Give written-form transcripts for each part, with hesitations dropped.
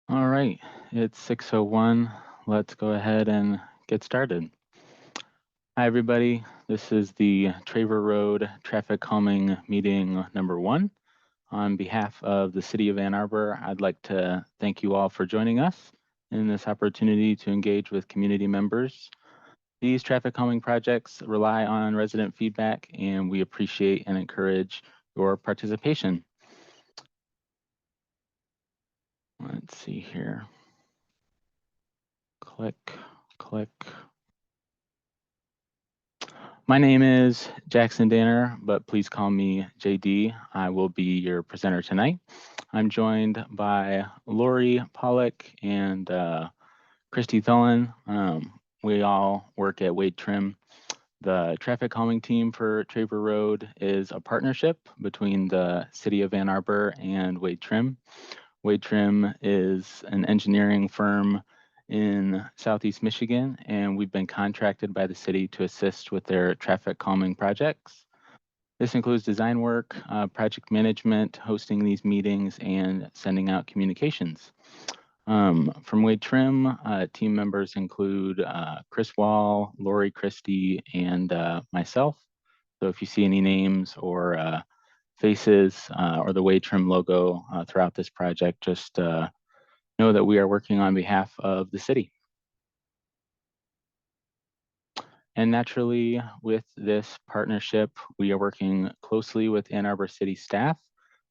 All right, it's 6:01. Let's go ahead and get started. Hi, everybody. This is the Traver Road Traffic Calming Meeting number 1. On behalf of the City of Ann Arbor, I'd like to thank you all for joining us in this opportunity to engage with community members. These traffic calming projects rely on resident feedback, and we appreciate and encourage your participation. Let's see here. Click. My name is Jackson Danner, but please call me JD. I will be your presenter tonight. I'm joined by Lori Pollock and Christy Thullen. We all work at Wade Trim. The traffic calming team for Traver Road is a partnership between the City of Ann Arbor and Wade Trim. Wade Trim is an engineering firm in Southeast Michigan, and we've been contracted by the city to assist with their traffic calming projects. This includes design work, project management, hosting these meetings, and sending out communications. From Wade Trim, team members include Chris Wall, Lori Christie, and myself. So if you see any names or faces or the Wade Trim logo throughout this project, just know that we are working on behalf of the city. And naturally, with this partnership, we are working closely with Ann Arbor City staff.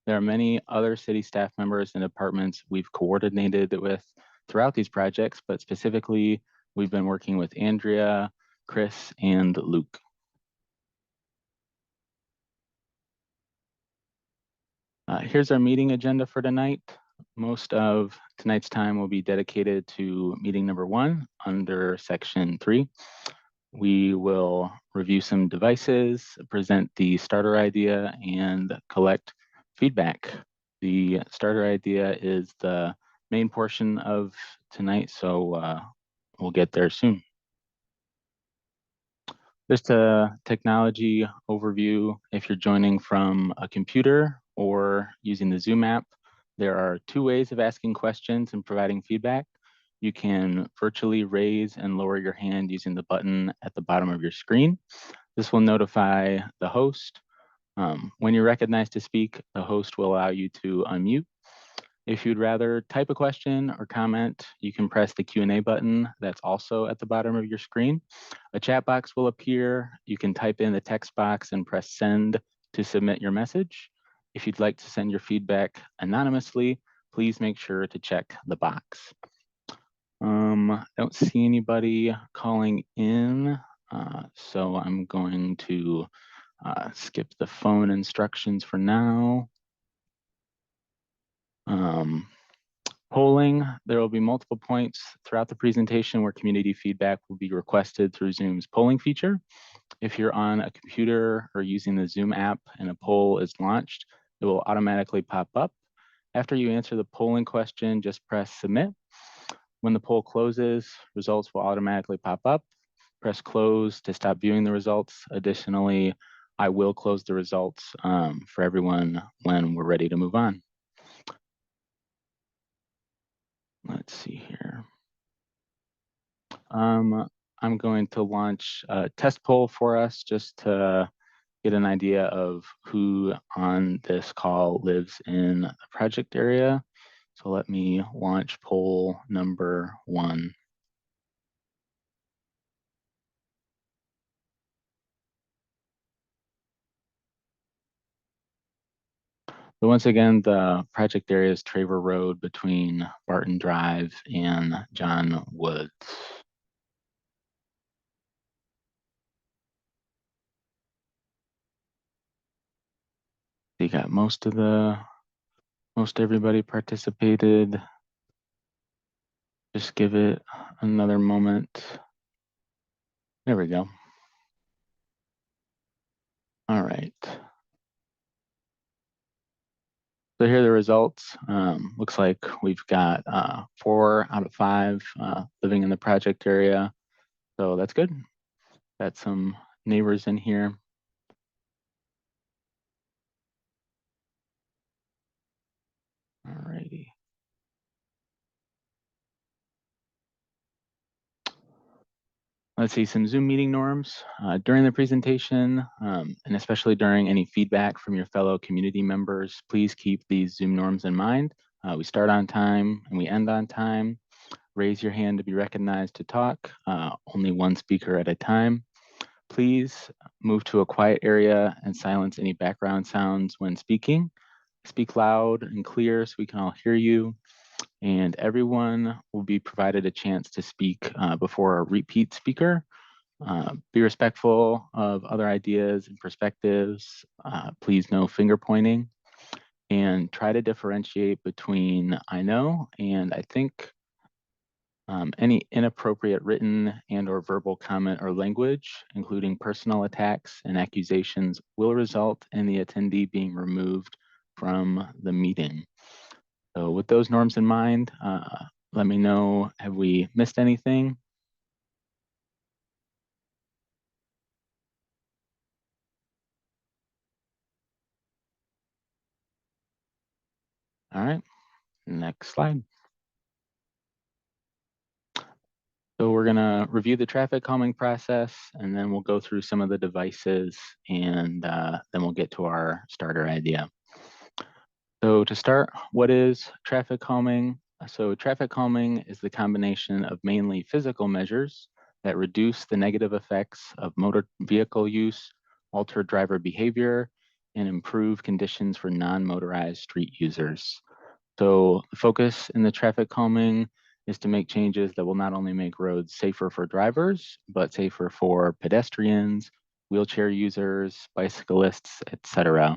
There are many other city staff members and departments we've coordinated with throughout these projects, but specifically, we've been working with Andrea, Chris, and Luke. Here's our meeting agenda for tonight. Most of tonight's time will be dedicated to meeting number 1 under section 3. We will review some devices, present the starter idea, and collect feedback. The starter idea is the main portion of tonight, so we'll get there soon. Just a technology overview. If you're joining from a computer or using the Zoom app, there are 2 ways of asking questions and providing feedback. You can virtually raise and lower your hand using the button at the bottom of your screen. This will notify the host. When you're recognized to speak, the host will allow you to unmute. If you'd rather type a question or comment, you can press the Q&A button that's also at the bottom of your screen. A chat box will appear. You can type in the text box and press send to submit your message. If you'd like to send your feedback anonymously, please make sure to check the box. I don't see anybody calling in, so I'm going to skip the phone instructions for now. Polling, there will be multiple points throughout the presentation where community feedback will be requested through Zoom's polling feature. If you're on a computer or using the Zoom app and a poll is launched, it will automatically pop up. After you answer the polling question, just press submit. When the poll closes, results will automatically pop up. Press close to stop viewing the results. Additionally, I will close the results for everyone when we're ready to move on. Let's see here. I'm going to launch a test poll for us just to get an idea of who on this call lives in the project area. So let me launch poll number 1. So once again, the project area is Traver Road between Barton Drive and John Woods. You got most everybody participated. Just give it another moment. There we go. All right. So here are the results. Looks like we've got 4 out of 5 living in the project area. So that's good. Got some neighbors in here. All righty. Let's see, some Zoom meeting norms during the presentation, and especially during any feedback from your fellow community members, please keep these Zoom norms in mind. We start on time and we end on time. Raise your hand to be recognized to talk, only one speaker at a time. Please move to a quiet area and silence any background sounds when speaking. Speak loud and clear so we can all hear you. And everyone will be provided a chance to speak before a repeat speaker. Be respectful of other ideas and perspectives. Please no finger pointing. And try to differentiate between I know and I think. Any inappropriate written and or verbal comment or language, including personal attacks and accusations, will result in the attendee being removed from the meeting. So with those norms in mind, let me know, have we missed anything? All right, next slide. So we're gonna review the traffic calming process, and then we'll go through some of the devices, and then we'll get to our starter idea. So to start, what is traffic calming? So traffic calming is the combination of mainly physical measures that reduce the negative effects of motor vehicle use, alter driver behavior, and improve conditions for non-motorized street users. So the focus in the traffic calming is to make changes that will not only make roads safer for drivers, but safer for pedestrians, wheelchair users, bicyclists, etc.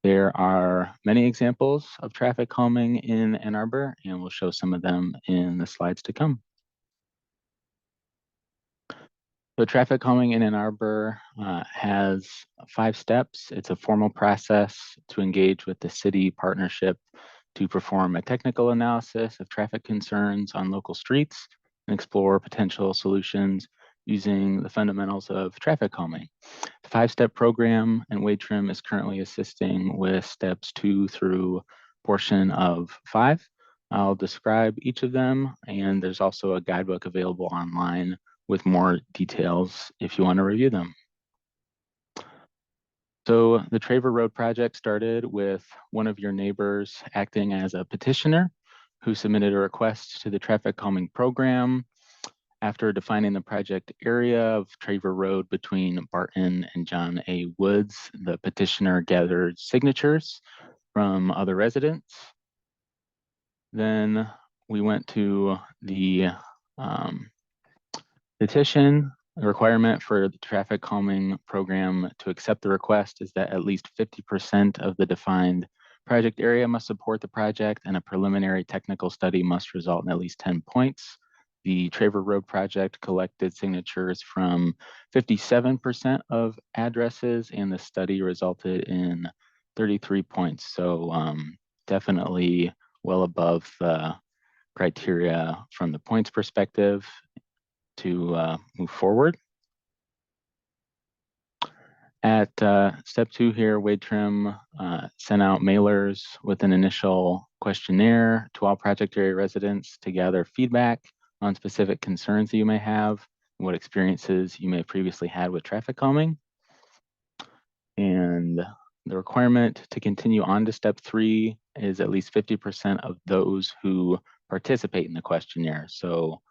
There are many examples of traffic calming in Ann Arbor, and we'll show some of them in the slides to come. So traffic calming in Ann Arbor has 5 steps. It's a formal process to engage with the city partnership to perform a technical analysis of traffic concerns on local streets and explore potential solutions using the fundamentals of traffic calming. The 5-step program, and Wade Trim is currently assisting with steps 2 through portion of 5. I'll describe each of them, and there's also a guidebook available online with more details if you want to review them. So the Traver Road project started with one of your neighbors acting as a petitioner who submitted a request to the traffic calming program. After defining the project area of Traver Road between Barton and John A. Woods, the petitioner gathered signatures from other residents. Then we went to the petition. The requirement for the traffic calming program to accept the request is that at least 50% of the defined project area must support the project, and a preliminary technical study must result in at least 10 points. The Traver Road project collected signatures from 57% of addresses, and the study resulted in 33 points. So definitely well above the criteria from the points perspective to move forward. At step 2 here, Wade Trim sent out mailers with an initial questionnaire to all project area residents to gather feedback on specific concerns that you may have, what experiences you may have previously had with traffic calming. And the requirement to continue on to step 3 is at least 50% of those who participate in the questionnaire. So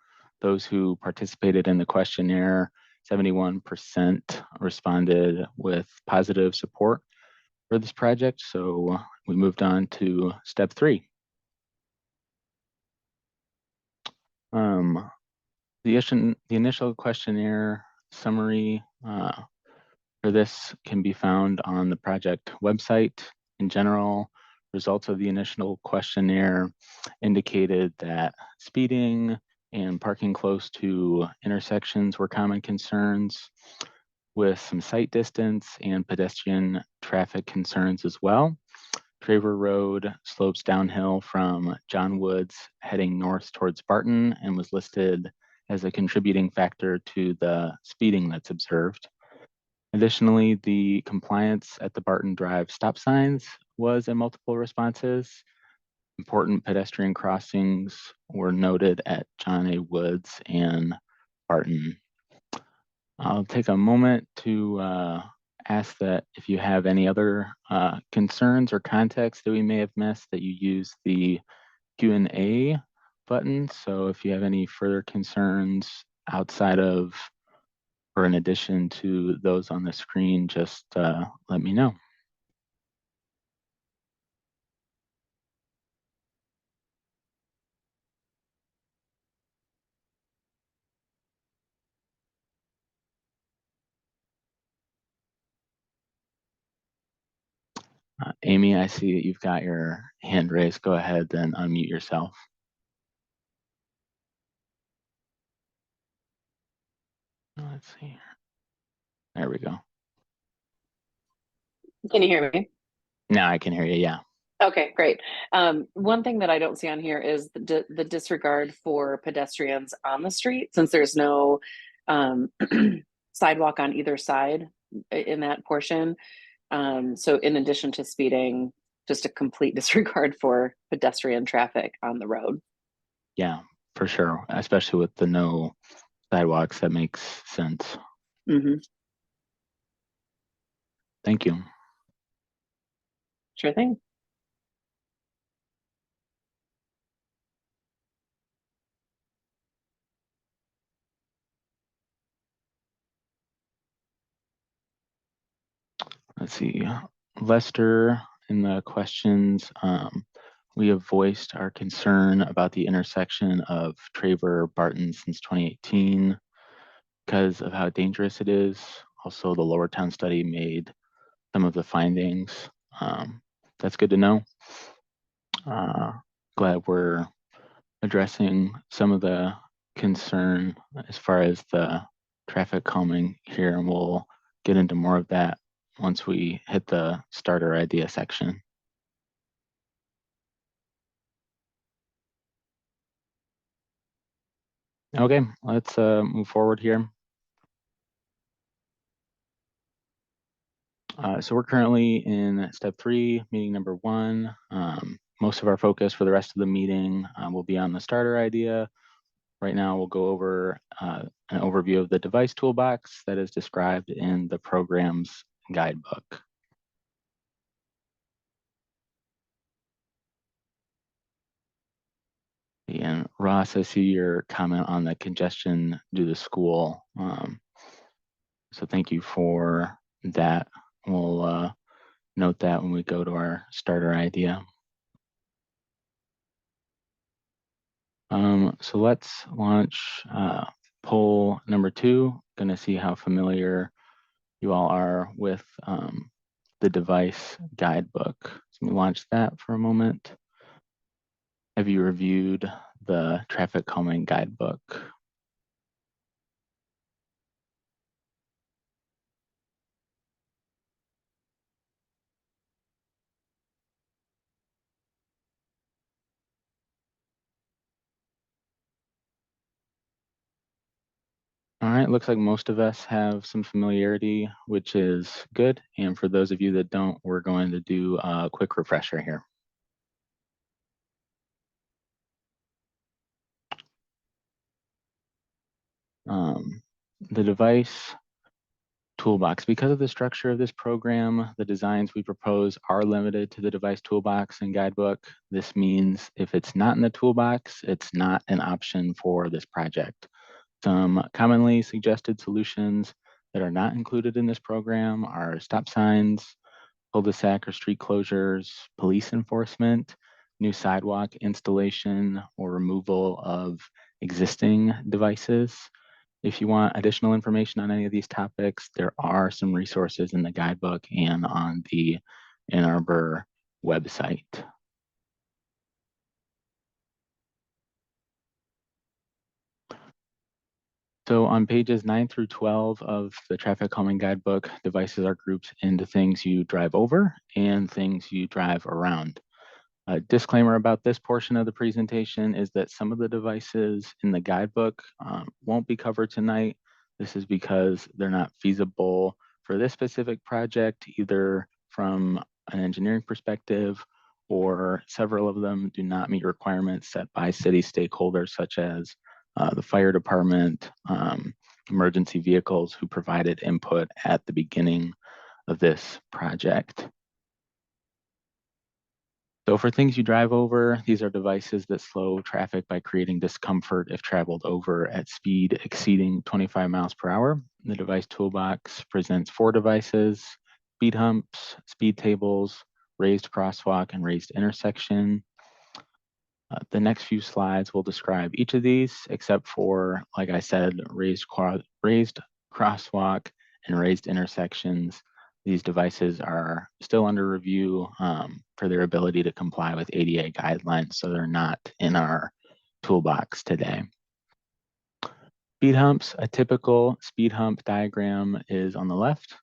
those who participated in the questionnaire, 71% responded with positive support for this project. So we moved on to step 3. The initial questionnaire summary for this can be found on the project website. In general, results of the initial questionnaire indicated that speeding and parking close to intersections were common concerns, with some sight distance and pedestrian traffic concerns as well. Traver Road slopes downhill from John Woods heading north towards Barton and was listed as a contributing factor to the speeding that's observed. Additionally, the compliance at the Barton Drive stop signs was in multiple responses. Important pedestrian crossings were noted at John A. Woods and Barton. I'll take a moment to ask that if you have any other concerns or context that we may have missed, that you use the Q&A button. So if you have any further concerns outside of or in addition to those on the screen, just let me know. Amy, I see that you've got your hand raised. Go ahead and unmute yourself. Let's see. There we go. Can you hear me? Now I can hear you, yeah. Okay, great. One thing that I don't see on here is the disregard for pedestrians on the street, since there's no sidewalk on either side in that portion. So in addition to speeding, just a complete disregard for pedestrian traffic on the road. Yeah, for sure. Especially with the no sidewalks, that makes sense. Mm-hmm. Thank you. Sure thing. Let's see. Lester, in the questions, we have voiced our concern about the intersection of Traver Barton since 2018 because of how dangerous it is. Also, the Lower Town study made some of the findings. That's good to know. Glad we're addressing some of the concern as far as the traffic calming here, and we'll get into more of that once we hit the starter idea section. Okay, let's move forward here. So we're currently in step 3, meeting number 1. Most of our focus for the rest of the meeting will be on the starter idea. Right now, we'll go over an overview of the device toolbox that is described in the program's guidebook. And Ross, I see your comment on the congestion due to school. So thank you for that. We'll note that when we go to our starter idea. So let's launch poll number 2. Gonna see how familiar you all are with the device guidebook. So let me launch that for a moment. Have you reviewed the traffic calming guidebook? All right, looks like most of us have some familiarity, which is good. And for those of you that don't, we're going to do a quick refresher here. The device toolbox. Because of the structure of this program, the designs we propose are limited to the device toolbox and guidebook. This means if it's not in the toolbox, it's not an option for this project. Some commonly suggested solutions that are not included in this program are stop signs, cul-de-sac or street closures, police enforcement, new sidewalk installation or removal of existing devices. If you want additional information on any of these topics, there are some resources in the guidebook and on the Ann Arbor website. So on pages 9 through 12 of the traffic calming guidebook, devices are grouped into things you drive over and things you drive around. A disclaimer about this portion of the presentation is that some of the devices in the guidebook won't be covered tonight. This is because they're not feasible for this specific project, either from an engineering perspective or several of them do not meet requirements set by city stakeholders such as the fire department, emergency vehicles who provided input at the beginning of this project. So for things you drive over, these are devices that slow traffic by creating discomfort if traveled over at speed exceeding 25 miles per hour. The device toolbox presents 4 devices: speed humps, speed tables, raised crosswalk, and raised intersection. The next few slides will describe each of these, except for, like I said, raised crosswalk and raised intersections. These devices are still under review for their ability to comply with ADA guidelines, so they're not in our toolbox today. Speed humps, a typical speed hump diagram is on the left.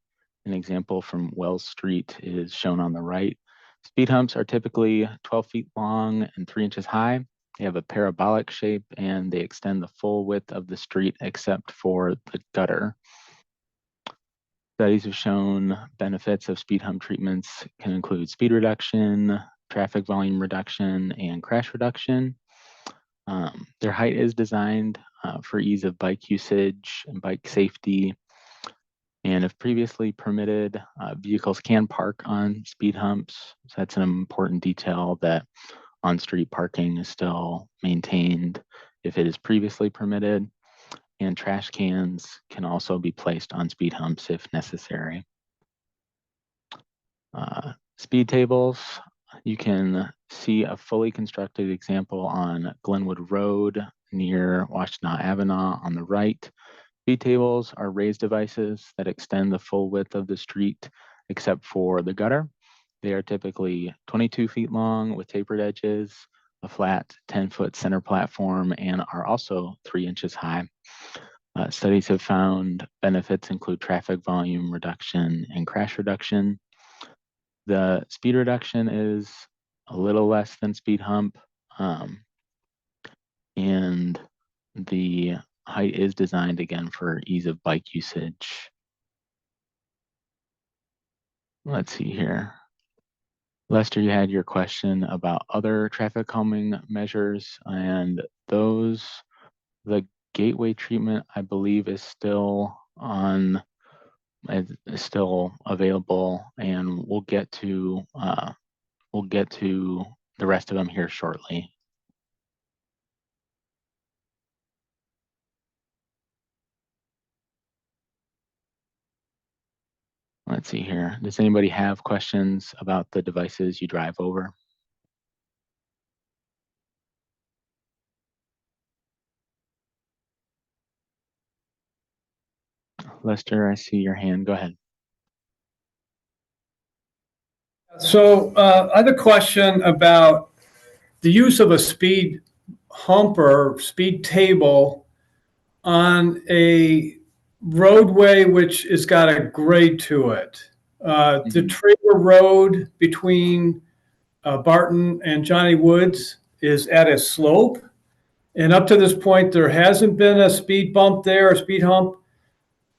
An example from Wells Street is shown on the right. Speed humps are typically 12 feet long and 3 inches high. They have a parabolic shape and they extend the full width of the street except for the gutter. Studies have shown benefits of speed hump treatments can include speed reduction, traffic volume reduction, and crash reduction. Their height is designed for ease of bike usage and bike safety. And if previously permitted, vehicles can park on speed humps. So that's an important detail, that on-street parking is still maintained if it is previously permitted. And trash cans can also be placed on speed humps if necessary. Speed tables, you can see a fully constructed example on Glenwood Road near Washtenaw Avenue on the right. Speed tables are raised devices that extend the full width of the street except for the gutter. They are typically 22 feet long with tapered edges, a flat 10-foot center platform, and are also 3 inches high. Studies have found benefits include traffic volume reduction and crash reduction. The speed reduction is a little less than speed hump, and the height is designed again for ease of bike usage. Let's see here. Lester, you had your question about other traffic calming measures, and those, the gateway treatment, I believe, is still available, and we'll get to the rest of them here shortly. Let's see here. Does anybody have questions about the devices you drive over? Lester, I see your hand. Go ahead. So I have a question about the use of a speed hump or speed table on a roadway which has got a grade to it. The Traver Road between Barton and Johnny Woods is at a slope. And up to this point, there hasn't been a speed bump there, a speed hump.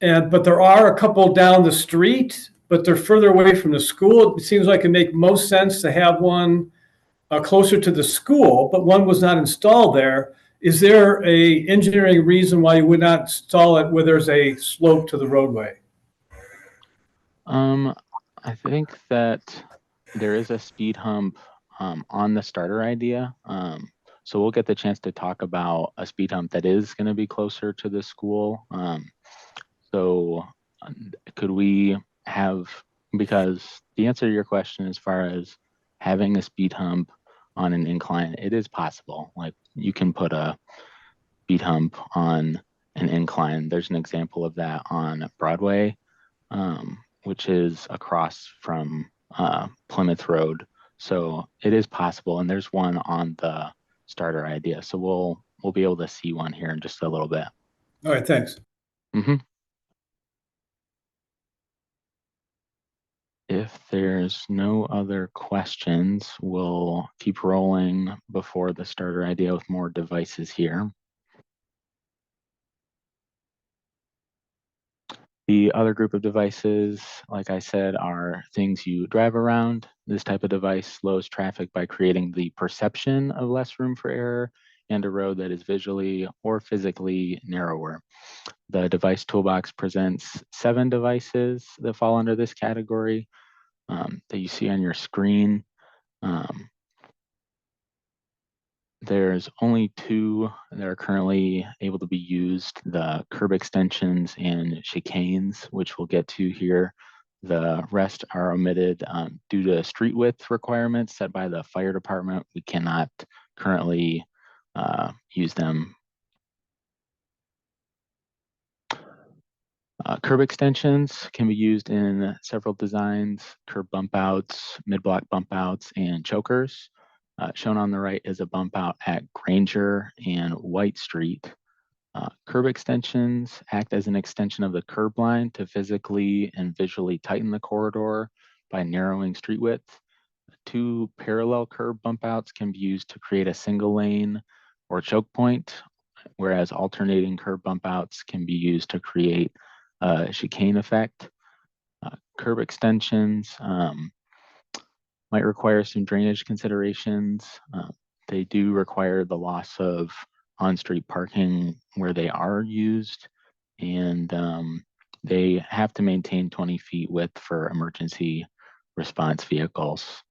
But there are a couple down the street, but they're further away from the school. It seems like it make most sense to have one closer to the school, but one was not installed there. Is there a engineering reason why you would not install it where there's a slope to the roadway? I think that there is a speed hump on the starter idea. So we'll get the chance to talk about a speed hump that is going to be closer to the school. So could we have, because the answer to your question as far as having a speed hump on an incline, it is possible. Like, you can put a speed hump on an incline. There's an example of that on Broadway, which is across from Plymouth Road. So it is possible, and there's one on the starter idea. So we'll be able to see one here in just a little bit. All right, thanks. If there's no other questions, we'll keep rolling before the starter idea with more devices here. The other group of devices, like I said, are things you drive around. This type of device slows traffic by creating the perception of less room for error and a road that is visually or physically narrower. The device toolbox presents 7 devices that fall under this category that you see on your screen. There's only 2 that are currently able to be used, the curb extensions and chicanes, which we'll get to here. The rest are omitted due to street width requirements set by the fire department. We cannot currently use them. Curb extensions can be used in several designs: curb bump outs, mid-block bump outs, and chokers. Shown on the right is a bump out at Granger and White Street. Curb extensions act as an extension of the curb line to physically and visually tighten the corridor by narrowing street width. 2 parallel curb bump outs can be used to create a single lane or choke point, whereas alternating curb bump outs can be used to create a chicane effect. Curb extensions might require some drainage considerations. They do require the loss of on-street parking where they are used, and they have to maintain 20 feet width for emergency response vehicles.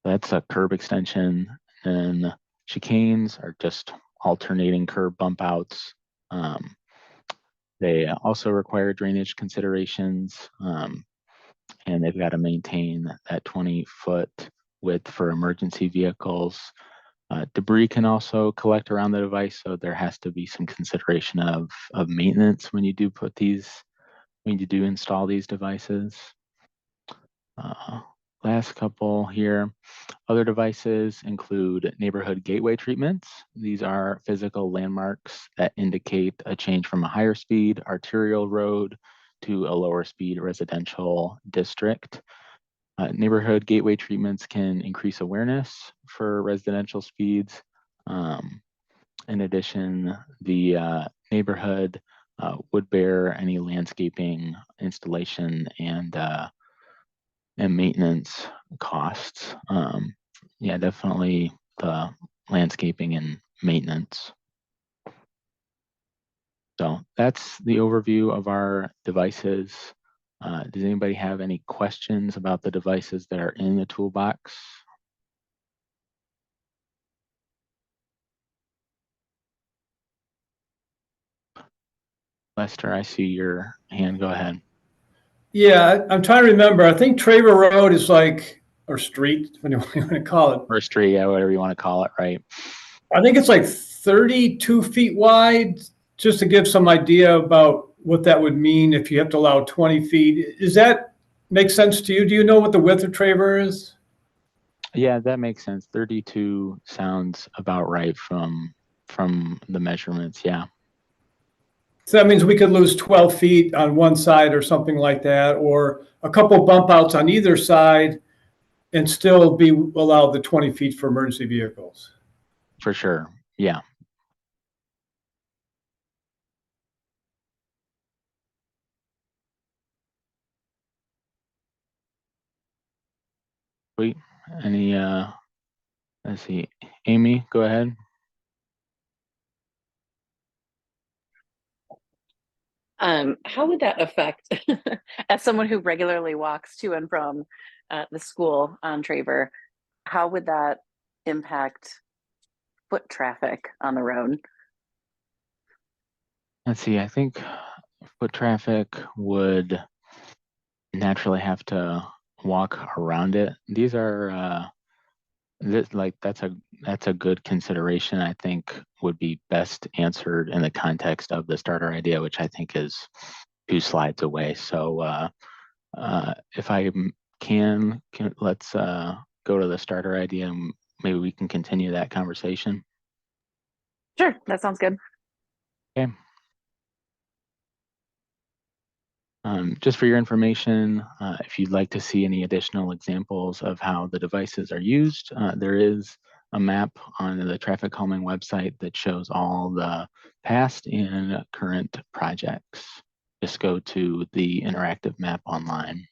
That's a curb extension, and chicanes are just alternating curb bump outs. They also require drainage considerations, and they've got to maintain that 20-foot width for emergency vehicles. Debris can also collect around the device, so there has to be some consideration of maintenance when you do install these devices. Last couple here. Other devices include neighborhood gateway treatments. These are physical landmarks that indicate a change from a higher speed arterial road to a lower speed residential district. Neighborhood gateway treatments can increase awareness for residential speeds. In addition, the neighborhood would bear any landscaping, installation, and maintenance costs. Yeah, definitely the landscaping and maintenance. So that's the overview of our devices. Does anybody have any questions about the devices that are in the toolbox? Lester, I see your hand. Go ahead. Yeah, I'm trying to remember. I think Traver Road is like, or street, whatever you want to call it. Or street, yeah, whatever you want to call it, right? I think it's like 32 feet wide, just to give some idea about what that would mean if you have to allow 20 feet. Does that make sense to you? Do you know what the width of Traver is? Yeah, that makes sense. 32 sounds about right from the measurements, yeah. So that means we could lose 12 feet on one side or something like that, or a couple bump outs on either side and still be allowed the 20 feet for emergency vehicles. For sure, yeah. Sweet. Any, let's see, Amy, go ahead. How would that affect, as someone who regularly walks to and from the school on Traver, how would that impact foot traffic on the road? Let's see, I think foot traffic would naturally have to walk around it. These are, that's a good consideration. I think would be best answered in the context of the starter idea, which I think is 2 slides away. So if I can let's go to the starter idea and maybe we can continue that conversation. Sure, that sounds good. Okay. Just for your information, if you'd like to see any additional examples of how the devices are used, there is a map on the traffic calming website that shows all the past and current projects. Just go to the interactive map online.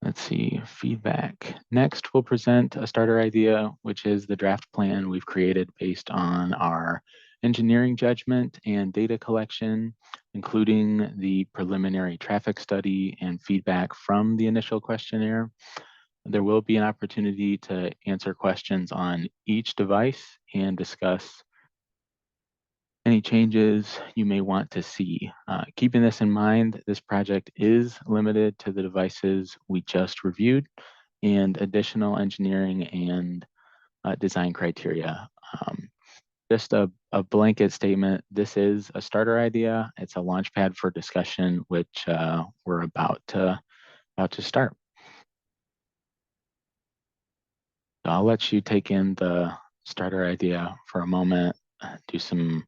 Let's see, feedback. Next, we'll present a starter idea, which is the draft plan we've created based on our engineering judgment and data collection, including the preliminary traffic study and feedback from the initial questionnaire. There will be an opportunity to answer questions on each device and discuss any changes you may want to see. Keeping this in mind, this project is limited to the devices we just reviewed and additional engineering and design criteria. Just a blanket statement, this is a starter idea. It's a launch pad for discussion, which we're about to start. So I'll let you take in the starter idea for a moment, do some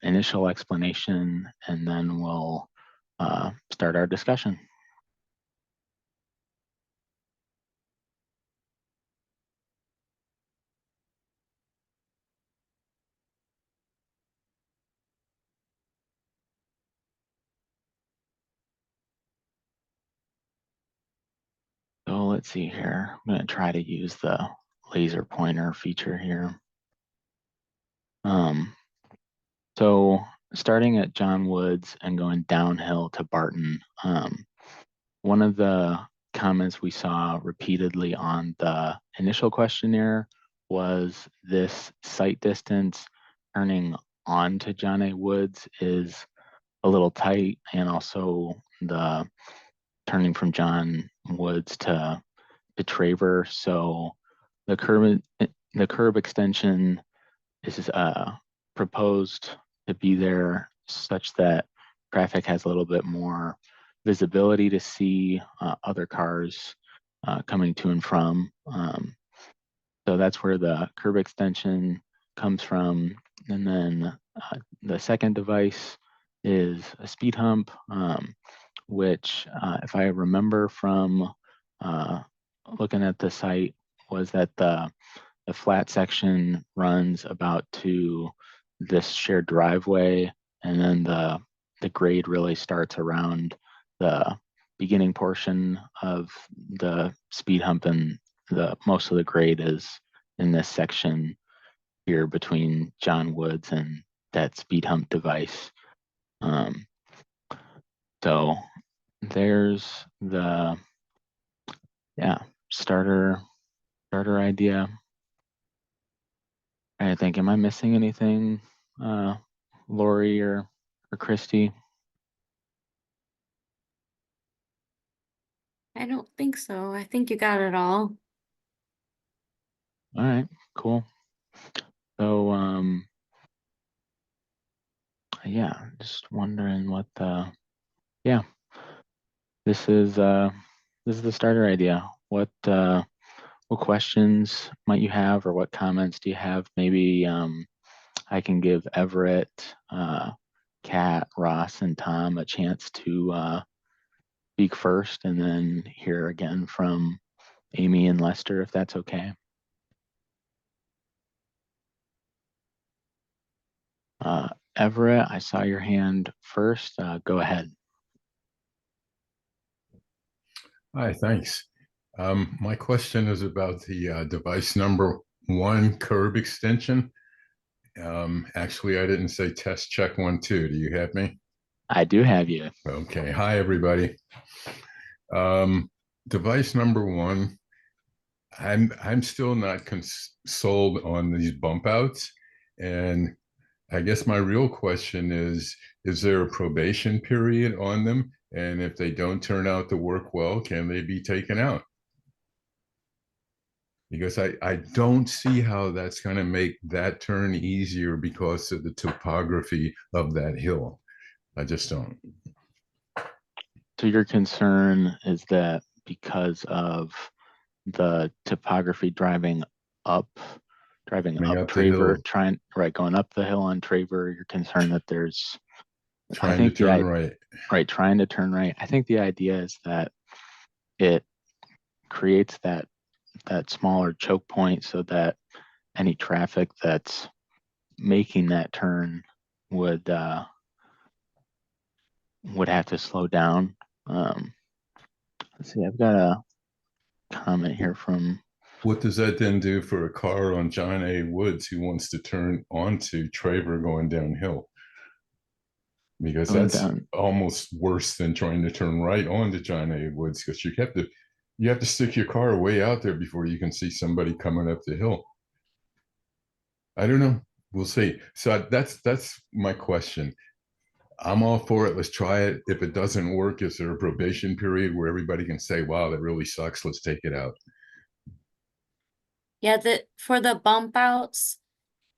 initial explanation, and then we'll start our discussion. So let's see here. I'm going to try to use the laser pointer feature here. So starting at John Woods and going downhill to Barton, one of the comments we saw repeatedly on the initial questionnaire was this sight distance turning onto John A. Woods is a little tight, and also the turning from John Woods to Traver. So the curb extension is proposed to be there such that traffic has a little bit more visibility to see other cars coming to and from. So that's where the curb extension comes from. And then the second device is a speed hump, which if I remember from looking at the site, was that the flat section runs about to this shared driveway, and then the grade really starts around the beginning portion of the speed hump, and the most of the grade is in this section here between John Woods and that speed hump device. So there's the starter idea. I think, am I missing anything, Lori or Christy? I don't think so. I think you got it all. All right, cool. So yeah, just wondering what the this is the starter idea. What questions might you have, or what comments do you have? Maybe I can give Everett, Kat, Ross, and Tom a chance to speak first, and then hear again from Amy and Lester, if that's okay. Everett, I saw your hand first. Go ahead. Hi, thanks. My question is about the device number 1 curb extension. Actually, I didn't say test check 1, 2. Do you have me? I do have you. Okay. Hi, everybody. Device number 1. I'm still not sold on these bump outs, and I guess my real question is there a probation period on them? And if they don't turn out to work well, can they be taken out? Because I don't see how that's going to make that turn easier because of the topography of that hill. I just don't. So your concern is that because of the topography driving up Traver, going up the hill on Traver, you're concerned that there's trying to turn right. Trying to turn right. I think the idea is that it creates that smaller choke point so that any traffic that's making that turn would have to slow down. Let's see, I've got a comment here from, What does that then do for a car on John A. Woods who wants to turn onto Traver going downhill? Because going that's down. almost worse than trying to turn right onto John A. Woods, because you have to stick your car way out there before you can see somebody coming up the hill. I don't know. We'll see. So that's my question. I'm all for it. Let's try it. If it doesn't work, is there a probation period where everybody can say, wow, that really sucks. Let's take it out. Yeah, for the bump outs,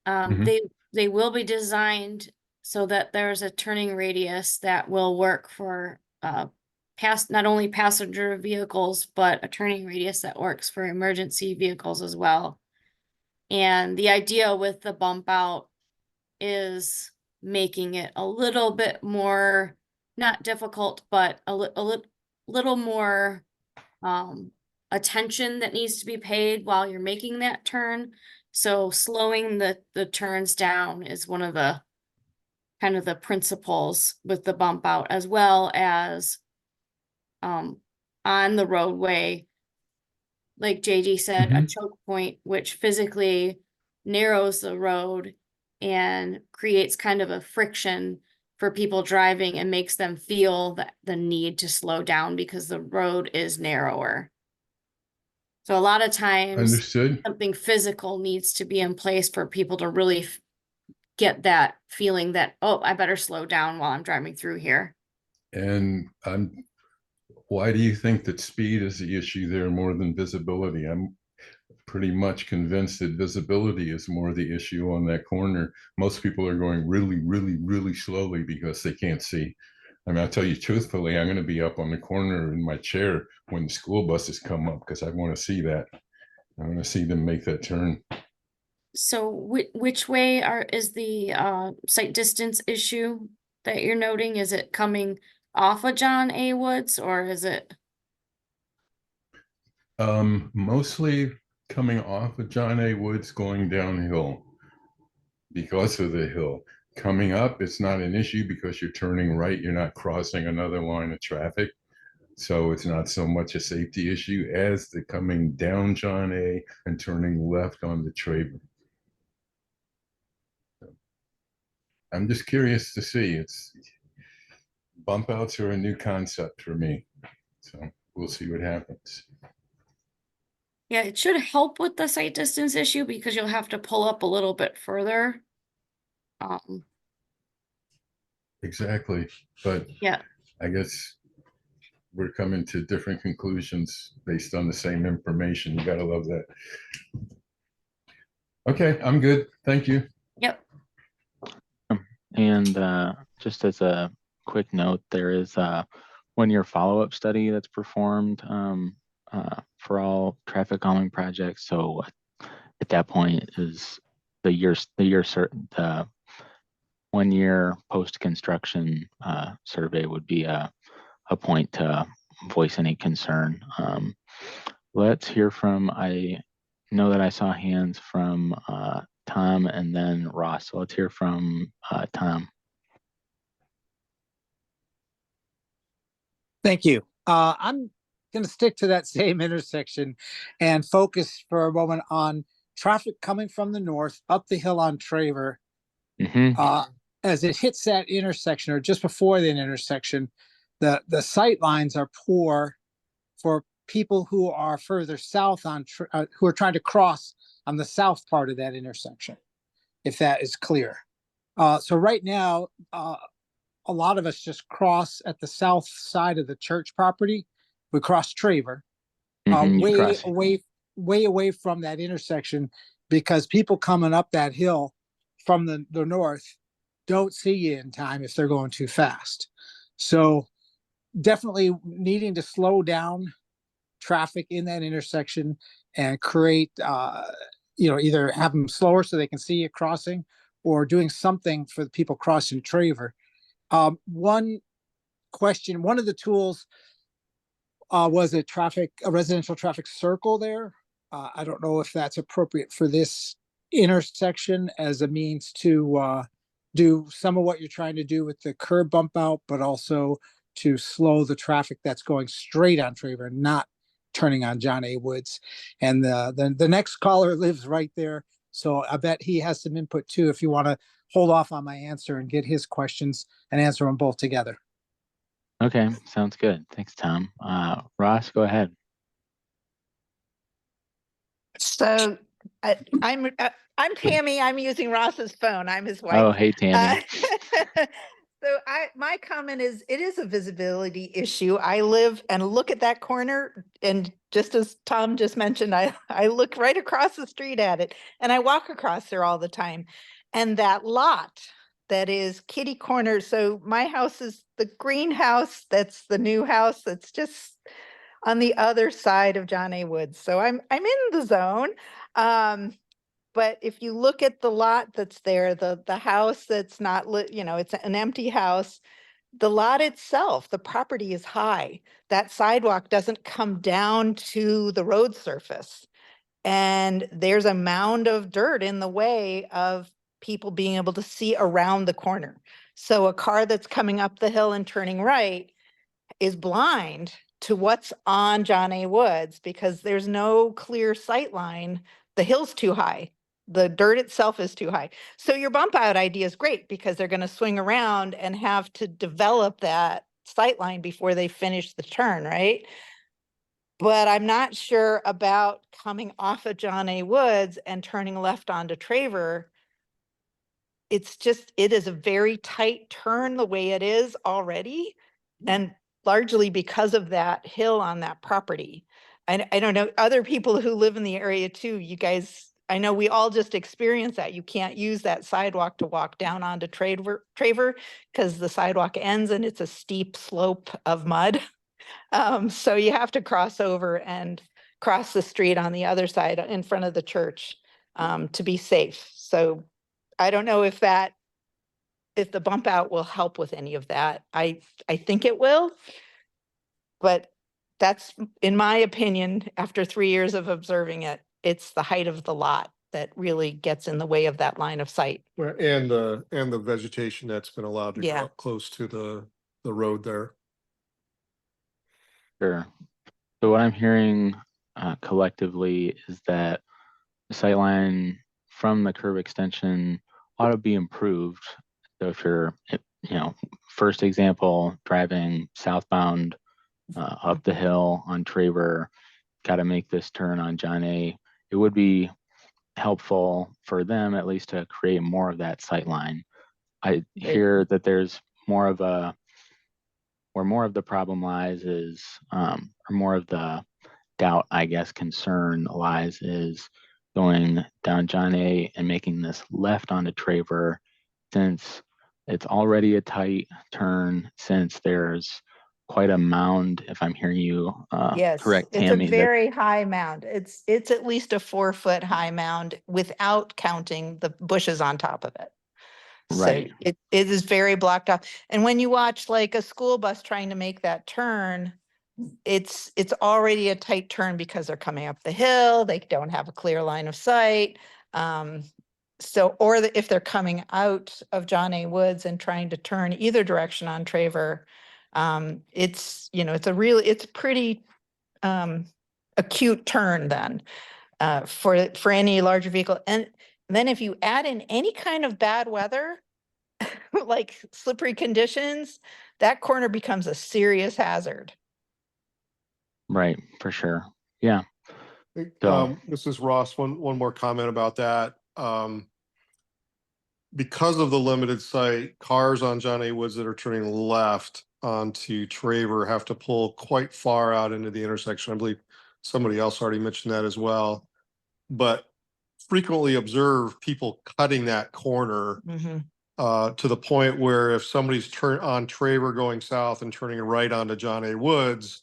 Mhm. they will be designed so that there's a turning radius that will work for not only passenger vehicles, but a turning radius that works for emergency vehicles as well. And the idea with the bump out is making it a little bit more, not difficult, but a little more attention that needs to be paid while you're making that turn. So slowing the turns down is one of the kind of the principles with the bump out, as well as on the roadway, like JD said, a Mhm. choke point, which physically narrows the road and creates kind of a friction for people driving and makes them feel the need to slow down because the road is narrower. So a lot of times Understood. something physical needs to be in place for people to really get that feeling that, oh, I better slow down while I'm driving through here. And why do you think that speed is the issue there more than visibility? I'm pretty much convinced that visibility is more the issue on that corner. Most people are going really, really, really slowly because they can't see. I mean, I'll tell you truthfully, I'm going to be up on the corner in my chair when the school buses come up because I want to see that. I want to see them make that turn. So which way is the sight distance issue that you're noting? Is it coming off of John A. Woods, or is it? Mostly coming off of John A. Woods going downhill because of the hill. Coming up, it's not an issue because you're turning right, you're not crossing another line of traffic. So it's not so much a safety issue as the coming down John A and turning left on the Traver. I'm just curious to see. It's bump outs are a new concept for me. So we'll see what happens. Yeah, it should help with the sight distance issue because you'll have to pull up a little bit further. Exactly. But Yeah. I guess we're coming to different conclusions based on the same information. You got to love that. Okay, I'm good. Thank you. Yep. And just as a quick note, there is a 1-year follow-up study that's performed for all traffic calming projects. So at that point is the 1-year post-construction survey would be a point to voice any concern. Let's hear from, I know that I saw hands from Tom and then Ross. So let's hear from Tom. Thank you. I'm going to stick to that same intersection and focus for a moment on traffic coming from the north up the hill on Traver. As it hits that intersection, or just before the intersection, the sight lines are poor for people who are further south who are trying to cross on the south part of that intersection, if that is clear. So right now, a lot of us just cross at the south side of the church property. We cross Traver, way away from that intersection, because people coming up that hill from the north don't see you in time if they're going too fast. So definitely needing to slow down traffic in that intersection and create, either have them slower so they can see you crossing, or doing something for the people crossing Traver. One question, one of the tools was a residential traffic circle there. I don't know if that's appropriate for this intersection as a means to do some of what you're trying to do with the curb bump out, but also to slow the traffic that's going straight on Traver, not turning on John A. Woods. And the next caller lives right there. So I bet he has some input too, if you want to hold off on my answer and get his questions and answer them both together. Okay, sounds good. Thanks, Tom. Ross, go ahead. So I'm Tammy. I'm using Ross's phone. I'm his wife. Oh, hey, Tammy. So my comment is, it is a visibility issue. I live and look at that corner, and just as Tom just mentioned, I look right across the street at it, and I walk across there all the time. And that lot that is kitty corner. So my house is the greenhouse. That's the new house. That's just on the other side of John A. Woods. So I'm in the zone. But if you look at the lot that's there, the house that's not lit, it's an empty house. The lot itself, the property is high. That sidewalk doesn't come down to the road surface. And there's a mound of dirt in the way of people being able to see around the corner. So a car that's coming up the hill and turning right is blind to what's on John A. Woods because there's no clear sight line. The hill's too high. The dirt itself is too high. So your bump out idea is great because they're going to swing around and have to develop that sight line before they finish the turn, right? But I'm not sure about coming off of John A. Woods and turning left onto Traver. It is a very tight turn the way it is already. And largely because of that hill on that property. I don't know, other people who live in the area too, you guys, I know we all just experience that. You can't use that sidewalk to walk down onto Traver because the sidewalk ends and it's a steep slope of mud. So you have to cross over and cross the street on the other side in front of the church to be safe. So I don't know if the bump out will help with any of that. I think it will, but that's, in my opinion, after 3 years of observing it, it's the height of the lot that really gets in the way of that line of sight. And the vegetation that's been allowed to Yeah. grow up close to the road there. Sure. So what I'm hearing collectively is that the sightline from the curb extension ought to be improved. So if you're, first example, driving southbound up the hill on Traver, got to make this turn on John A. It would be helpful for them at least to create more of that sight line. I hear that there's more of where more of the problem lies is, or more of the doubt, I guess, concern lies is going down John A and making this left onto Traver, since it's already a tight turn, since there's quite a mound, if I'm hearing you Yes, correct, it's Tammy. a very high mound. It's at least a 4-foot high mound without counting the bushes on top of it. Right. So it is very blocked off. And when you watch like a school bus trying to make that turn, it's already a tight turn because they're coming up the hill. They don't have a clear line of sight. If they're coming out of John A. Woods and trying to turn either direction on Traver, it's a pretty acute turn then for any larger vehicle. And then if you add in any kind of bad weather, like slippery conditions, that corner becomes a serious hazard. Right, for sure. Yeah. This is Ross. One more comment about that. Because of the limited sight, cars on John A. Woods that are turning left onto Traver have to pull quite far out into the intersection. I believe somebody else already mentioned that as well. But frequently observe people cutting that corner to the point where if somebody's on Traver going south and turning right onto John A. Woods,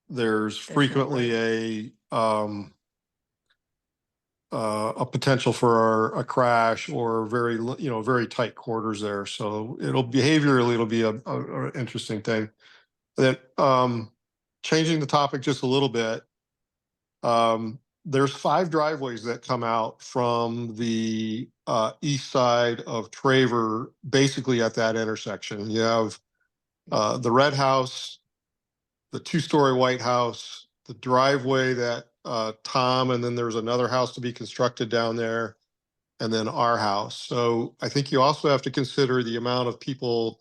there's frequently a potential for a crash or very tight quarters there. So behaviorally it'll be a interesting thing. That changing the topic just a little bit. There's 5 driveways that come out from the east side of Traver, basically at that intersection. You have the red house, the 2-story white house, the driveway that Tom, and then there's another house to be constructed down there, and then our house. So I think you also have to consider the amount of people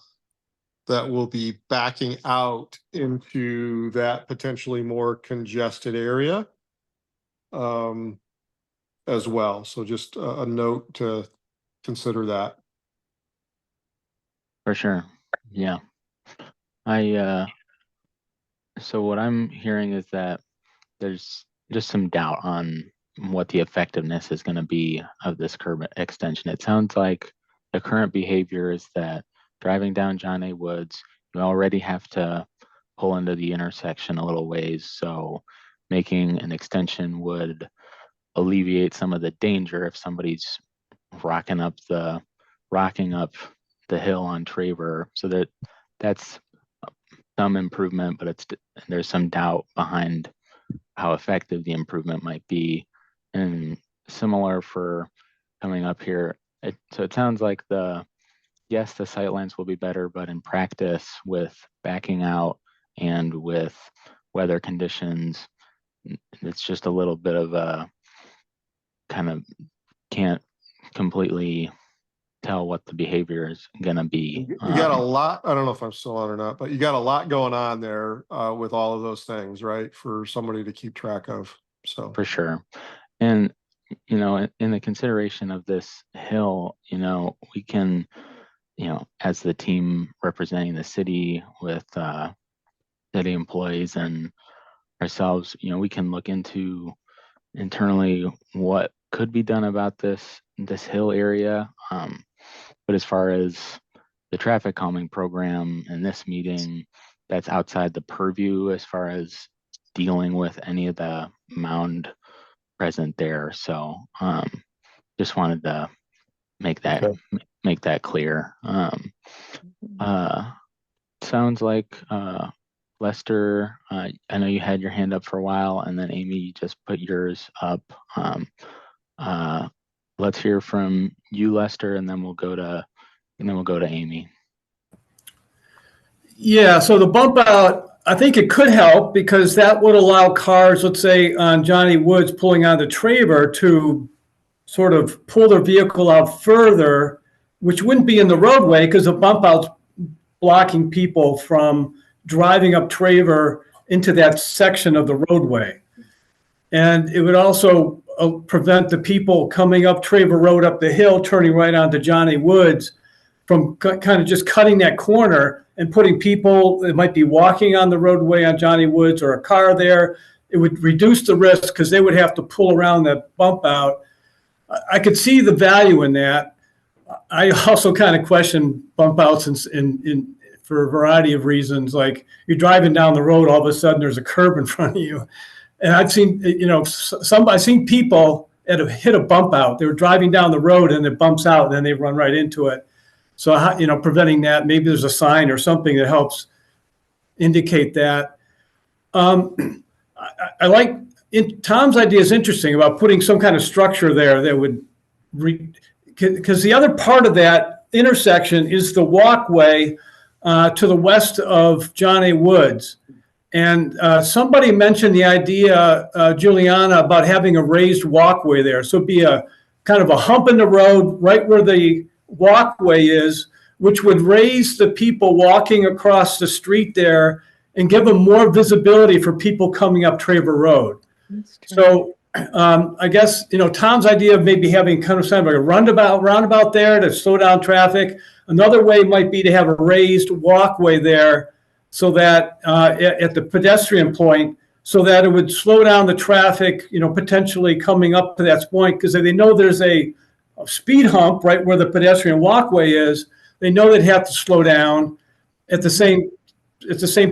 that will be backing out into that potentially more congested area as well. So just a note to consider that. For sure. Yeah. So what I'm hearing is that there's just some doubt on what the effectiveness is going to be of this curb extension. It sounds like the current behavior is that driving down John A. Woods, you already have to pull into the intersection a little ways. So making an extension would alleviate some of the danger if somebody's rocking up the hill on Traver. So that's some improvement, but there's some doubt behind how effective the improvement might be. And similar for coming up here. So it sounds like yes, the sightlines will be better, but in practice with backing out and with weather conditions, it's just a little bit of a kind of can't completely tell what the behavior is going to be. You got a lot. I don't know if I'm still on or not, but you got a lot going on there with all of those things, right? For somebody to keep track of. So for sure. And, in the consideration of this hill, we can, as the team representing the city with city employees and ourselves, we can look into internally what could be done about this hill area. But as far as the traffic calming program and this meeting, that's outside the purview as far as dealing with any of the mound present there. So just wanted to make that clear. Sounds like Lester, I know you had your hand up for a while, and then Amy, you just put yours up. Let's hear from you, Lester, and then we'll go to Amy. Yeah, so the bump out, I think it could help because that would allow cars, let's say on Johnny Woods pulling on the Traver, to sort of pull their vehicle out further, which wouldn't be in the roadway because the bump out's blocking people from driving up Traver into that section of the roadway. And it would also prevent the people coming up Traver Road up the hill, turning right onto Johnny Woods, from kind of just cutting that corner and putting people that might be walking on the roadway on Johnny Woods or a car there. It would reduce the risk because they would have to pull around that bump out. I could see the value in that. I also kind of question bump outs in for a variety of reasons. Like you're driving down the road, all of a sudden there's a curb in front of you. And I've seen, I've seen people that have hit a bump out. They were driving down the road and it bumps out and then they run right into it. So, preventing that, maybe there's a sign or something that helps indicate that. I like Tom's idea is interesting about putting some kind of structure there that would, because the other part of that intersection is the walkway to the west of John A. Woods. And somebody mentioned the idea, Juliana, about having a raised walkway there. So it'd be a kind of a hump in the road right where the walkway is, which would raise the people walking across the street there and give them more visibility for people coming up Traver Road. So I guess, Tom's idea of maybe having kind of like a roundabout there to slow down traffic. Another way might be to have a raised walkway there so that at the pedestrian point, so that it would slow down the traffic, potentially coming up to that point, because they know there's a speed hump right where the pedestrian walkway is. They know they'd have to slow down. At the same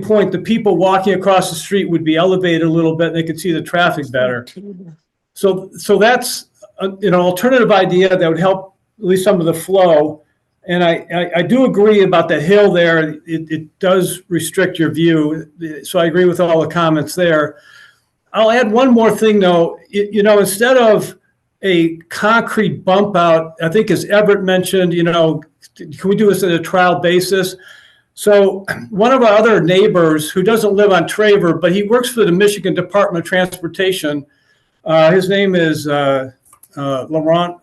point, the people walking across the street would be elevated a little bit and they could see the traffic better. So that's an alternative idea that would help at least some of the flow. And I do agree about the hill there. It does restrict your view. So I agree with all the comments there. I'll add one more thing though. Instead of a concrete bump out, I think as Everett mentioned, can we do this at a trial basis? So one of our other neighbors who doesn't live on Traver, but he works for the Michigan Department of Transportation, his name is Laurent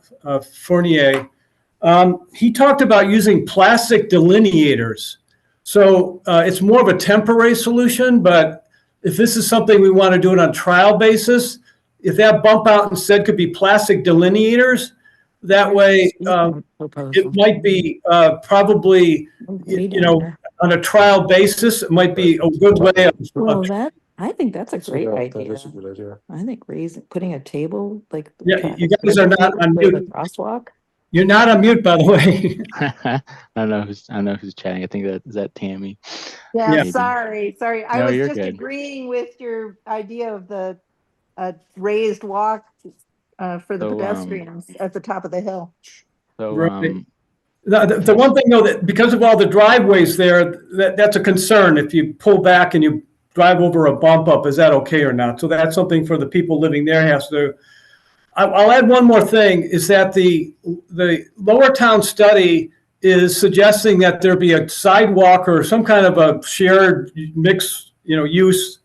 Fournier. He talked about using plastic delineators. So it's more of a temporary solution, but if this is something we want to do it on trial basis, if that bump out instead could be plastic delineators, that way it might be probably, on a trial basis, it might be a good way of I think that's a great That idea. is a good idea. I think putting a table, like. Yeah, you guys are not on The mute. crosswalk. You're not on mute, by the way. I don't know who's chatting. I think is that Tammy. Yeah, Yeah. sorry. I No, was you're just good. agreeing with your idea of the raised walk for the So, pedestrians at the top of the hill. So, Right. The one thing though, that because of all the driveways there, that's a concern. If you pull back and you drive over a bump up, is that okay or not? So that's something for the people living there has to. I'll add one more thing, is that the Lower Town study is suggesting that there be a sidewalk or some kind of a shared mixed, use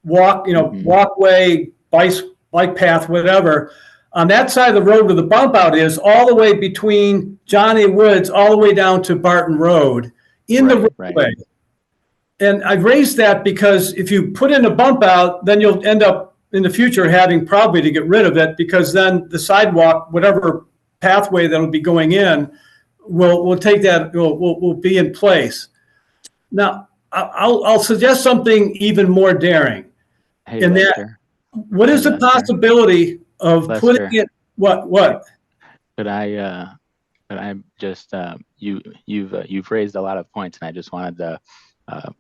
walk, walkway, bike path, whatever, on that side of the road where the bump out is, all the way between John A. Woods, all the way down to Barton Road, in the roadway. And I've raised that because if you put in a bump out, then you'll end up in the future having probably to get rid of it, because then the sidewalk, whatever pathway that'll be going in, will take that, will be in place. Now, I'll suggest something even more daring. Hey, In that, Lester. what is the Lester. possibility of Lester. putting it? What? Could I just you've raised a lot of points, and I just wanted to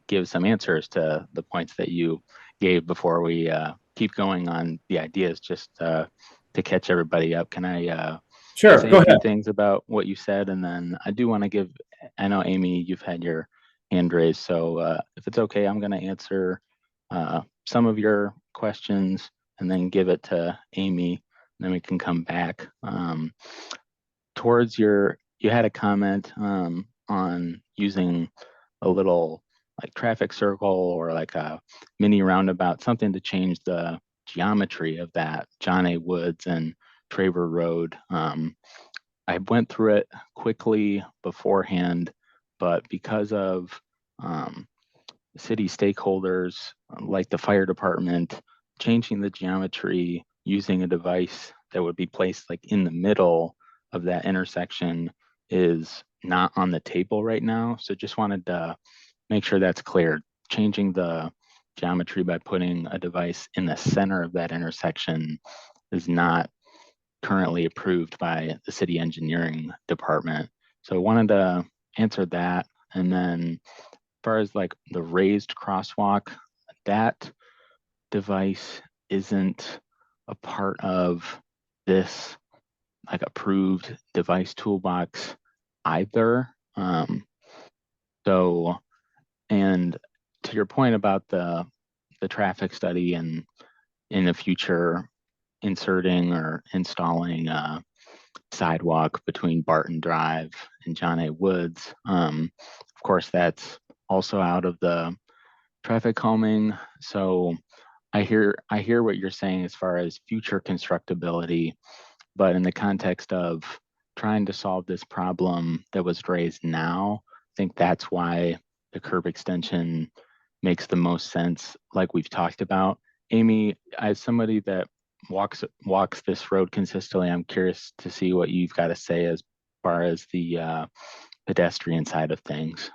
give some answers to the points that you gave before we keep going on the ideas, just to catch everybody up. Can I Sure, say go a few ahead. things about what you said, and then I do want to give. I know Amy, you've had your hand raised, so if it's okay, I'm going to answer some of your questions and then give it to Amy, and then we can come back. Towards you had a comment on using a little like traffic circle or like a mini roundabout, something to change the geometry of that John A. Woods and Traver Road. I went through it quickly beforehand, but because of city stakeholders like the fire department, changing the geometry using a device that would be placed like in the middle of that intersection is not on the table right now. So just wanted to make sure that's clear. Changing the geometry by putting a device in the center of that intersection is not currently approved by the city engineering department. So I wanted to answer that. And then as far as like the raised crosswalk, that device isn't a part of this like approved device toolbox either. So, and to your point about the traffic study and in the future inserting or installing a sidewalk between Barton Drive and John A. Woods, of course, that's also out of the traffic calming. So I hear what you're saying as far as future constructability, but in the context of trying to solve this problem that was raised now, I think that's why the curb extension makes the most sense, like we've talked about. Amy, as somebody that walks this road consistently, I'm curious to see what you've got to say as far as the pedestrian side of things.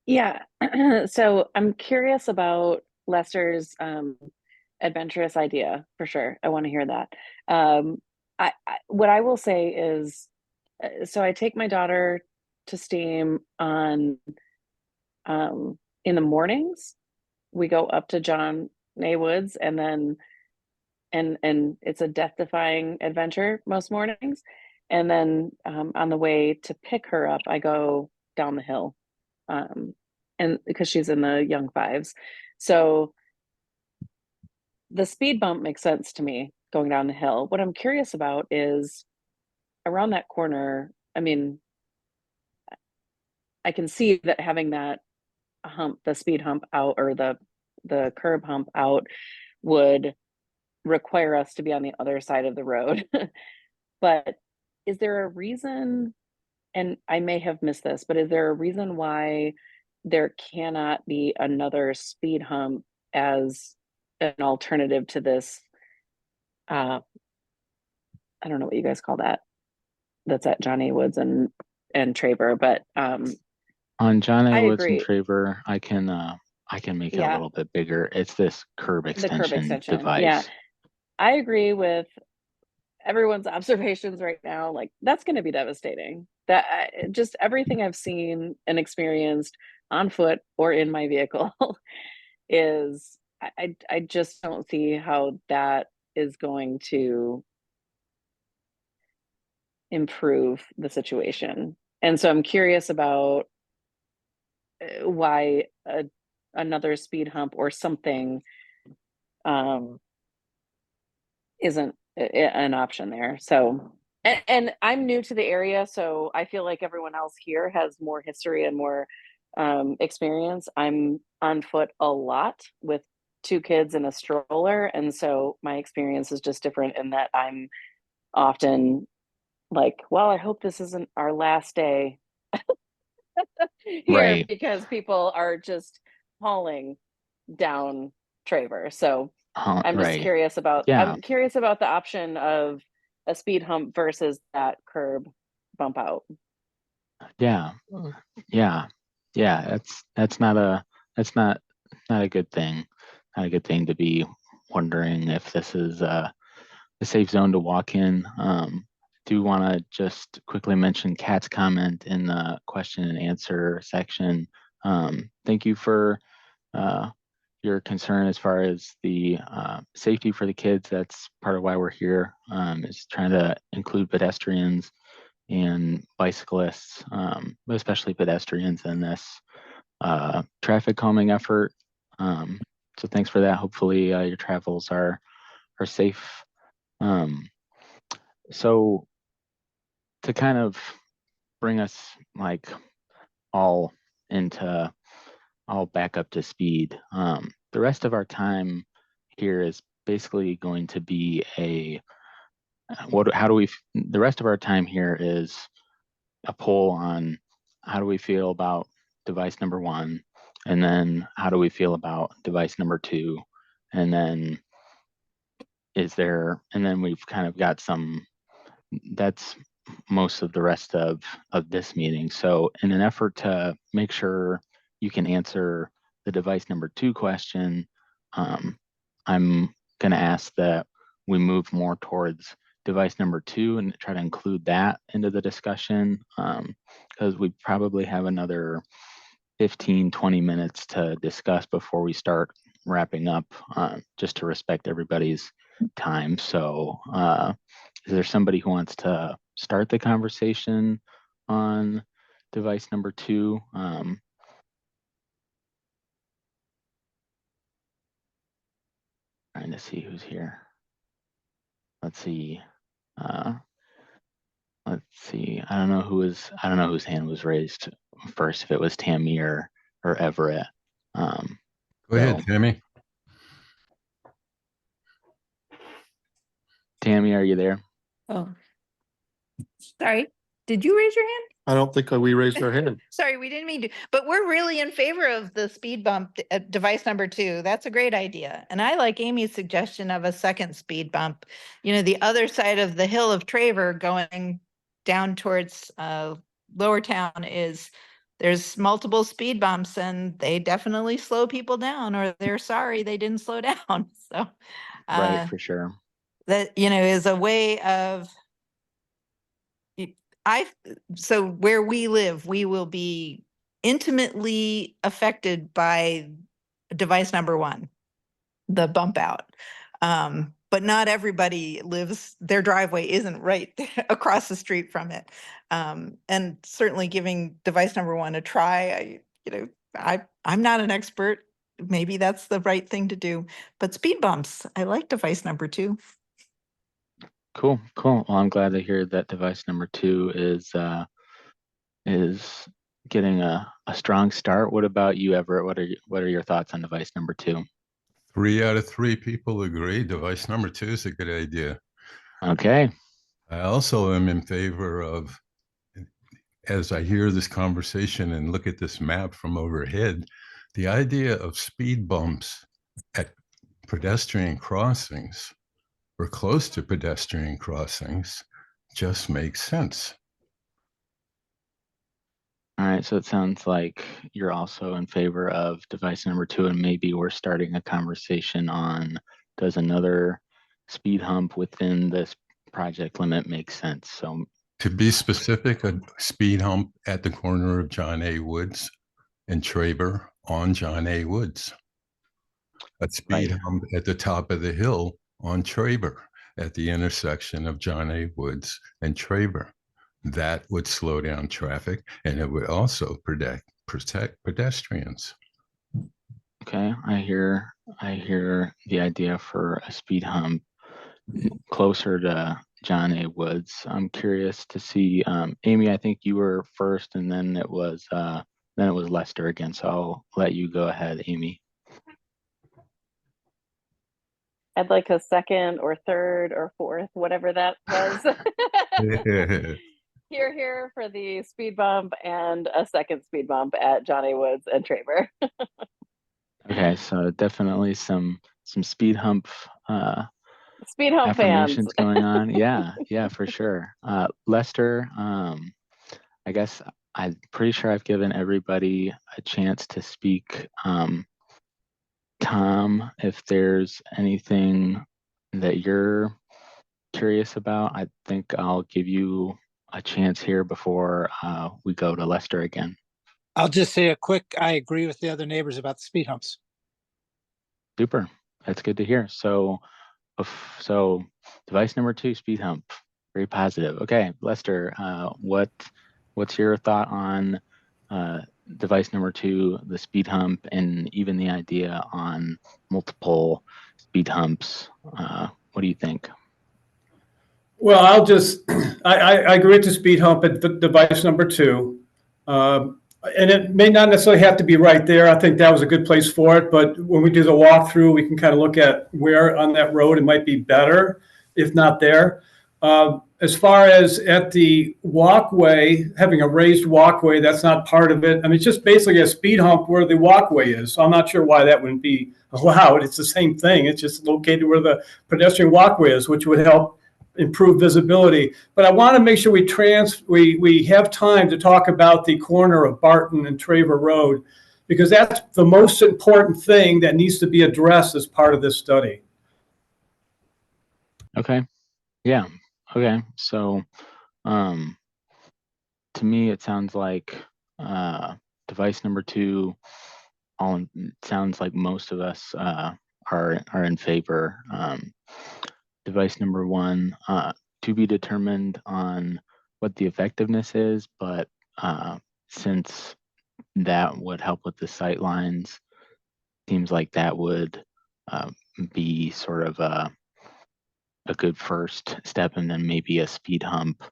Yeah. So I'm curious about Lester's adventurous idea for sure. I want to hear that. What I will say is, so I take my daughter to STEAM on in the mornings. We go up to John A. Woods, and then and it's a death-defying adventure most mornings. And then on the way to pick her up, I go down the hill, and because she's in the young fives. So the speed bump makes sense to me going down the hill. What I'm curious about is around that corner. I mean, I can see that having that hump, the speed hump out, or the curb hump out, would require us to be on the other side of the road. But is there a reason, and I may have missed this, but is there a reason why there cannot be another speed hump as an alternative to this? I don't know what you guys call that. That's at Johnny Woods and Traver, but On John A. I Woods and agree. Traver, I can make it a Yeah, little bit bigger. It's this curb the curb extension extension. Yeah, device. I agree with everyone's observations right now. Like, that's going to be devastating. That just everything I've seen and experienced on foot or in my vehicle is I just don't see how that is going to improve the situation. And so I'm curious about why another speed hump or something isn't an option there. So, and I'm new to the area, so I feel like everyone else here has more history and more experience. I'm on foot a lot with two kids in a stroller, and so my experience is just different in that I'm often like, well, I hope this isn't our last day here, Right. because people are just hauling down Traver. So I'm just Right. curious about Yeah. the option of a speed hump versus that curb bump out. Yeah. Yeah. Yeah. That's not a good thing. Not a good thing to be wondering if this is a safe zone to walk in. Do want to just quickly mention Kat's comment in the question and answer section. Thank you for your concern as far as the safety for the kids. That's part of why we're here, is trying to include pedestrians and bicyclists, but especially pedestrians in this traffic calming effort. So thanks for that. Hopefully your travels are safe. So to kind of bring us like all into all back up to speed. The rest of our time here is basically going to be the rest of our time here is a poll on how do we feel about device number 1, and then how do we feel about device number 2, and then we've kind of got that's most of the rest of this meeting. So in an effort to make sure you can answer the device number 2 question, I'm going to ask that we move more towards device number 2 and try to include that into the discussion, because we probably have another 15-20 minutes to discuss before we start wrapping up, just to respect everybody's time. So is there somebody who wants to start the conversation on device number 2? Trying to see who's here. Let's see. Let's see. I don't know whose hand was raised first, if it was Tammy or Everett. Go ahead, Tammy. Tammy, are you there? Oh, sorry. Did you raise your hand? I don't think we raised our hand. Sorry, we didn't mean to, but we're really in favor of the speed bump device number 2. That's a great idea. And I like Amy's suggestion of a second speed bump. You know, the other side of the hill of Traver going down towards Lower Town there's multiple speed bumps, and they definitely slow people down, or they're sorry they didn't slow down. So Right, for sure. that, is a way of so where we live, we will be intimately affected by device number 1, the bump out. But not everybody their driveway isn't right across the street from it. And certainly giving device number 1 a try, I'm not an expert. Maybe that's the right thing to do, but speed bumps, I like device number 2. Cool. Well, I'm glad to hear that device number 2 is getting a strong start. What about you, Everett? What are your thoughts on device number 2? 3 out of 3 people agree. Device number 2 is a good idea. Okay. I also am in favor of, as I hear this conversation and look at this map from overhead, the idea of speed bumps at pedestrian crossings or close to pedestrian crossings just makes sense. All right, so it sounds like you're also in favor of device number 2, and maybe we're starting a conversation on, does another speed hump within this project limit make sense? So To be specific, a speed hump at the corner of John A. Woods and Traver on John A. Woods. A speed Right. hump at the top of the hill on Traver at the intersection of John A. Woods and Traver. That would slow down traffic, and it would also protect pedestrians. Okay, I hear the idea for a speed hump closer to John A. Woods. I'm curious to see, Amy, I think you were first, and then it was Lester again. So I'll let you go ahead, Amy. I'd like a second or third or fourth, whatever that was. Here for the speed bump and a second speed bump at Johnny Woods and Traver. Okay, so definitely some speed hump Speed hump fans. affirmations going on. Yeah, for sure. Lester, I guess I'm pretty sure I've given everybody a chance to speak. Tom, if there's anything that you're curious about, I think I'll give you a chance here before we go to Lester again. I'll just say I agree with the other neighbors about the speed humps. Super. That's good to hear. So device number 2, speed hump, very positive. Okay, Lester, what's your thought on device number 2, the speed hump, and even the idea on multiple speed humps? What do you think? Well, I agree with the speed hump at device number 2. And it may not necessarily have to be right there. I think that was a good place for it. But when we do the walkthrough, we can kind of look at where on that road it might be better, if not there. As far as at the walkway, having a raised walkway, that's not part of it. I mean, it's just basically a speed hump where the walkway is. So I'm not sure why that wouldn't be allowed. It's the same thing. It's just located where the pedestrian walkway is, which would help improve visibility. But I want to make sure we have time to talk about the corner of Barton and Traver Road, because that's the most important thing that needs to be addressed as part of this study. Okay. Yeah. Okay. So to me, it sounds like device number 2, sounds like most of us are in favor. Device number 1, to be determined on what the effectiveness is, but since that would help with the sight lines, seems like that would be sort of a good first step, and then maybe a speed hump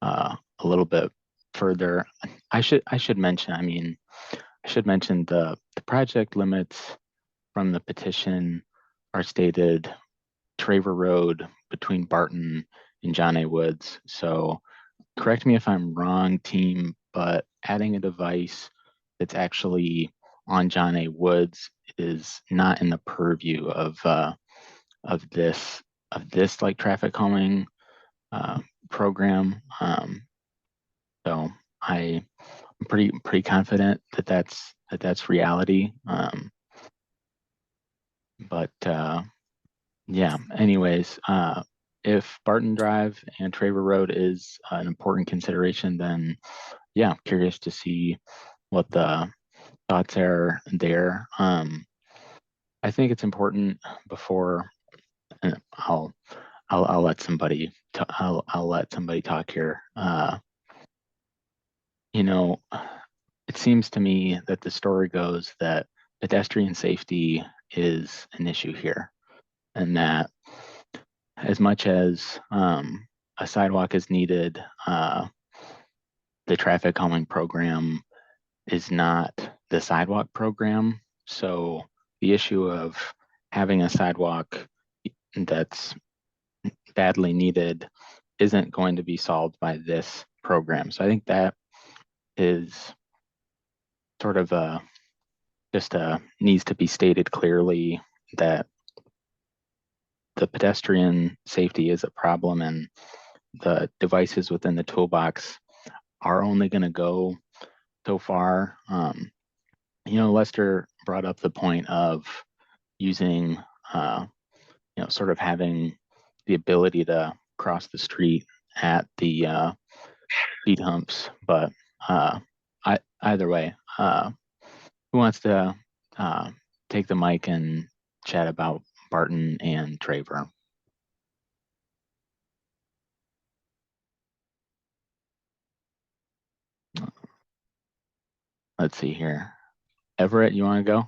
a little bit further. I should mention, the project limits from the petition are stated Traver Road between Barton and John A. Woods. So correct me if I'm wrong, team, but adding a device that's actually on John A. Woods is not in the purview of this like traffic calming program. So I'm pretty confident that that's reality. But yeah, anyways, if Barton Drive and Traver Road is an important consideration, then yeah, curious to see what the thoughts are there. I think it's important before, and I'll let somebody I'll let somebody talk here. It seems to me that the story goes that pedestrian safety is an issue here, and that as much as a sidewalk is needed, the traffic calming program is not the sidewalk program. So the issue of having a sidewalk that's badly needed isn't going to be solved by this program. So I think that is sort of just needs to be stated clearly that the pedestrian safety is a problem, and the devices within the toolbox are only going to go so far. Lester brought up the point of using, sort of having the ability to cross the street at the speed humps. But either way, who wants to take the mic and chat about Barton and Traver? Let's see here. Everett, you want to go?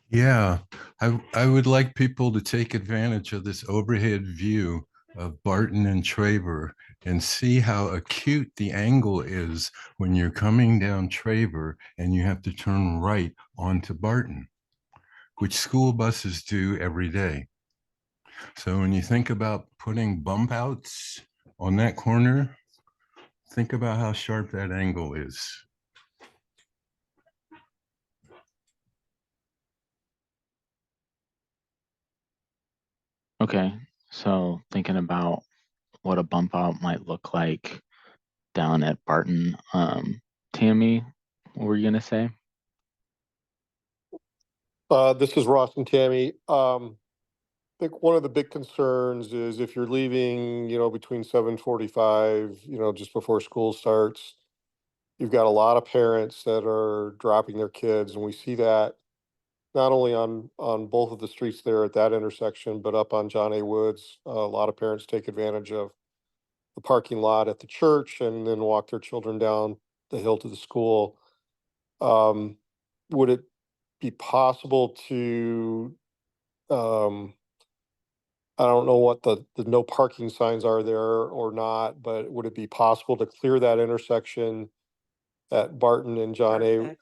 Yeah, I would like people to take advantage of this overhead view of Barton and Traver and see how acute the angle is when you're coming down Traver and you have to turn right onto Barton, which school buses do every day. So when you think about putting bump outs on that corner, think about how sharp that angle is. Okay, so thinking about what a bump out might look like down at Barton. Tammy, what were you gonna say? This is Ross and Tammy. I think one of the big concerns is if you're leaving, between 7:45, just before school starts, you've got a lot of parents that are dropping their kids, and we see that not only on both of the streets there at that intersection, but up on John A. Woods. A lot of parents take advantage of the parking lot at the church and then walk their children down the hill to the school. Would it be possible to, I don't know what the no parking signs are there or not, but would it be possible to clear that intersection at Barton and John A,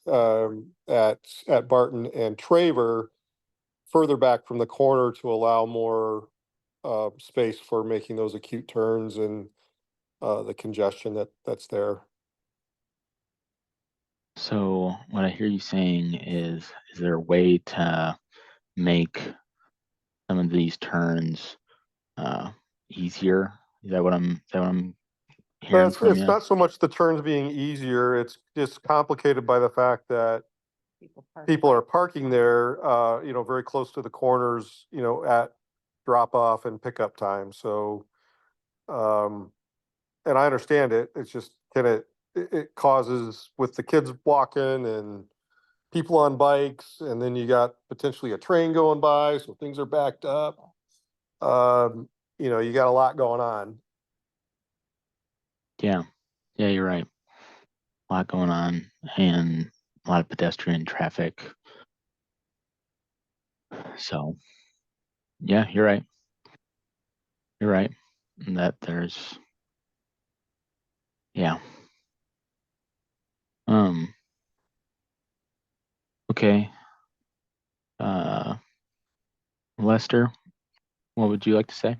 at Barton and Traver, further back from the corner to allow more space for making those acute turns and the congestion that's there? So what I hear you saying is there a way to make some of these turns easier? Is that what I'm hearing from It's you? not so much the turns being easier, it's just complicated by the fact that people are parking there, very close to the corners, at drop off and pickup time. So, and I understand it. It's just it causes, with the kids walking and people on bikes, and then you got potentially a train going by, so things are backed up. You got a lot going on. Yeah, you're right. A lot going on and a lot of pedestrian traffic. So yeah, you're right. You're right. And that there's, yeah. Okay. Lester, what would you like to say?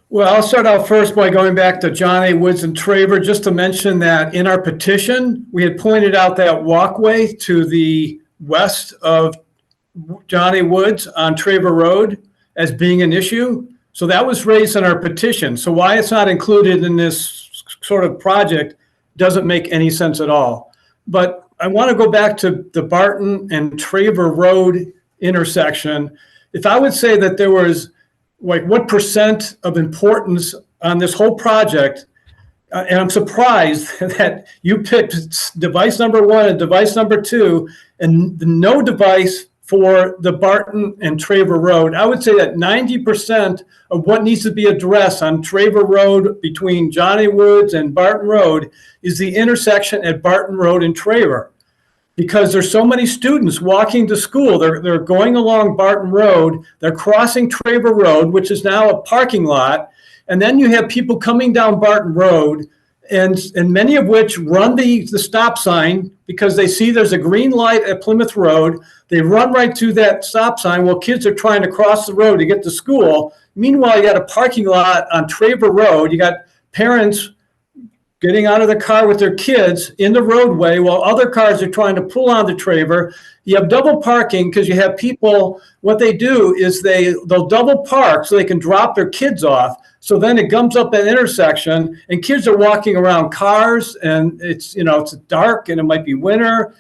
Well, I'll start out first by going back to John A. Woods and Traver, just to mention that in our petition, we had pointed out that walkway to the west of John A. Woods on Traver Road as being an issue. So that was raised in our petition. So why it's not included in this sort of project doesn't make any sense at all. But I want to go back to the Barton and Traver Road intersection. If I would say that there was, like, what percent of importance on this whole project, and I'm surprised that you picked device number 1 and device number 2 and no device for the Barton and Traver Road. I would say that 90% of what needs to be addressed on Traver Road between John A. Woods and Barton Road is the intersection at Barton Road and Traver. Because there's so many students walking to school. They're going along Barton Road, they're crossing Traver Road, which is now a parking lot, and then you have people coming down Barton Road, and many of which run the stop sign because they see there's a green light at Plymouth Road. They run right to that stop sign while kids are trying to cross the road to get to school. Meanwhile, you got a parking lot on Traver Road. You got parents getting out of the car with their kids in the roadway while other cars are trying to pull on the Traver. You have double parking because you have people, what they do is they'll double park so they can drop their kids off. So then it gums up an intersection and kids are walking around cars and it's dark and it might be winter.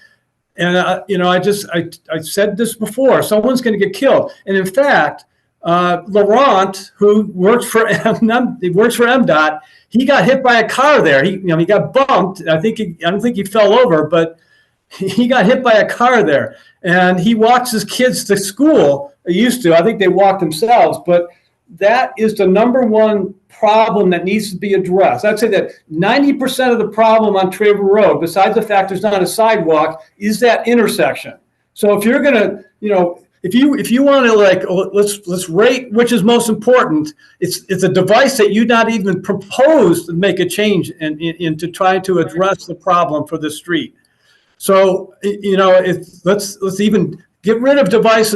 And, I said this before, someone's going to get killed. And in fact, Laurent, who works for MDOT, he got hit by a car there. He got bumped. I don't think he fell over, but he got hit by a car there. And he walks his kids to school. He used to. I think they walk themselves. But that is the number one problem that needs to be addressed. I'd say that 90% of the problem on Traver Road, besides the fact there's not a sidewalk, is that intersection. So if you're gonna, if you want to let's rate which is most important, it's a device that you not even proposed to make a change into trying to address the problem for the street. So let's even get rid of device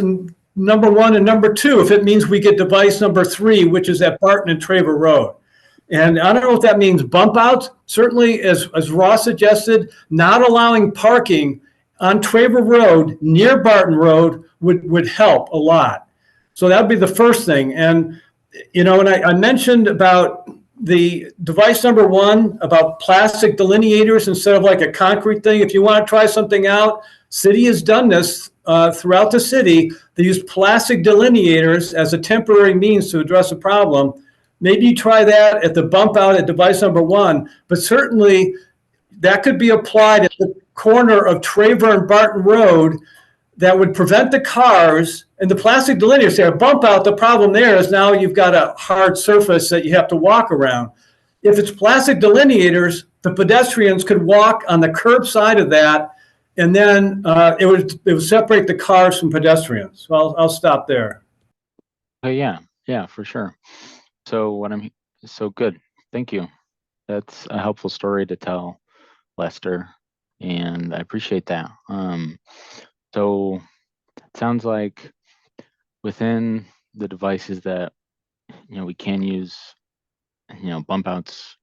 number 1 and number 2 if it means we get device number 3, which is at Barton and Traver Road. And I don't know if that means bump outs. Certainly, as Ross suggested, not allowing parking on Traver Road near Barton Road would help a lot. So that would be the first thing. And, and I mentioned about the device number 1 about plastic delineators instead of like a concrete thing. If you want to try something out, city has done this throughout the city. They use plastic delineators as a temporary means to address a problem. Maybe you try that at the bump out at device number 1, but certainly that could be applied at the corner of Traver and Barton Road that would prevent the cars and the plastic delineators there. Bump out, the problem there is now you've got a hard surface that you have to walk around. If it's plastic delineators, the pedestrians could walk on the curb side of that, and then it would separate the cars from pedestrians. So I'll stop there. Yeah, for sure. So good. Thank you. That's a helpful story to tell, Lester, and I appreciate that. So it sounds like within the devices that we can use, bump outs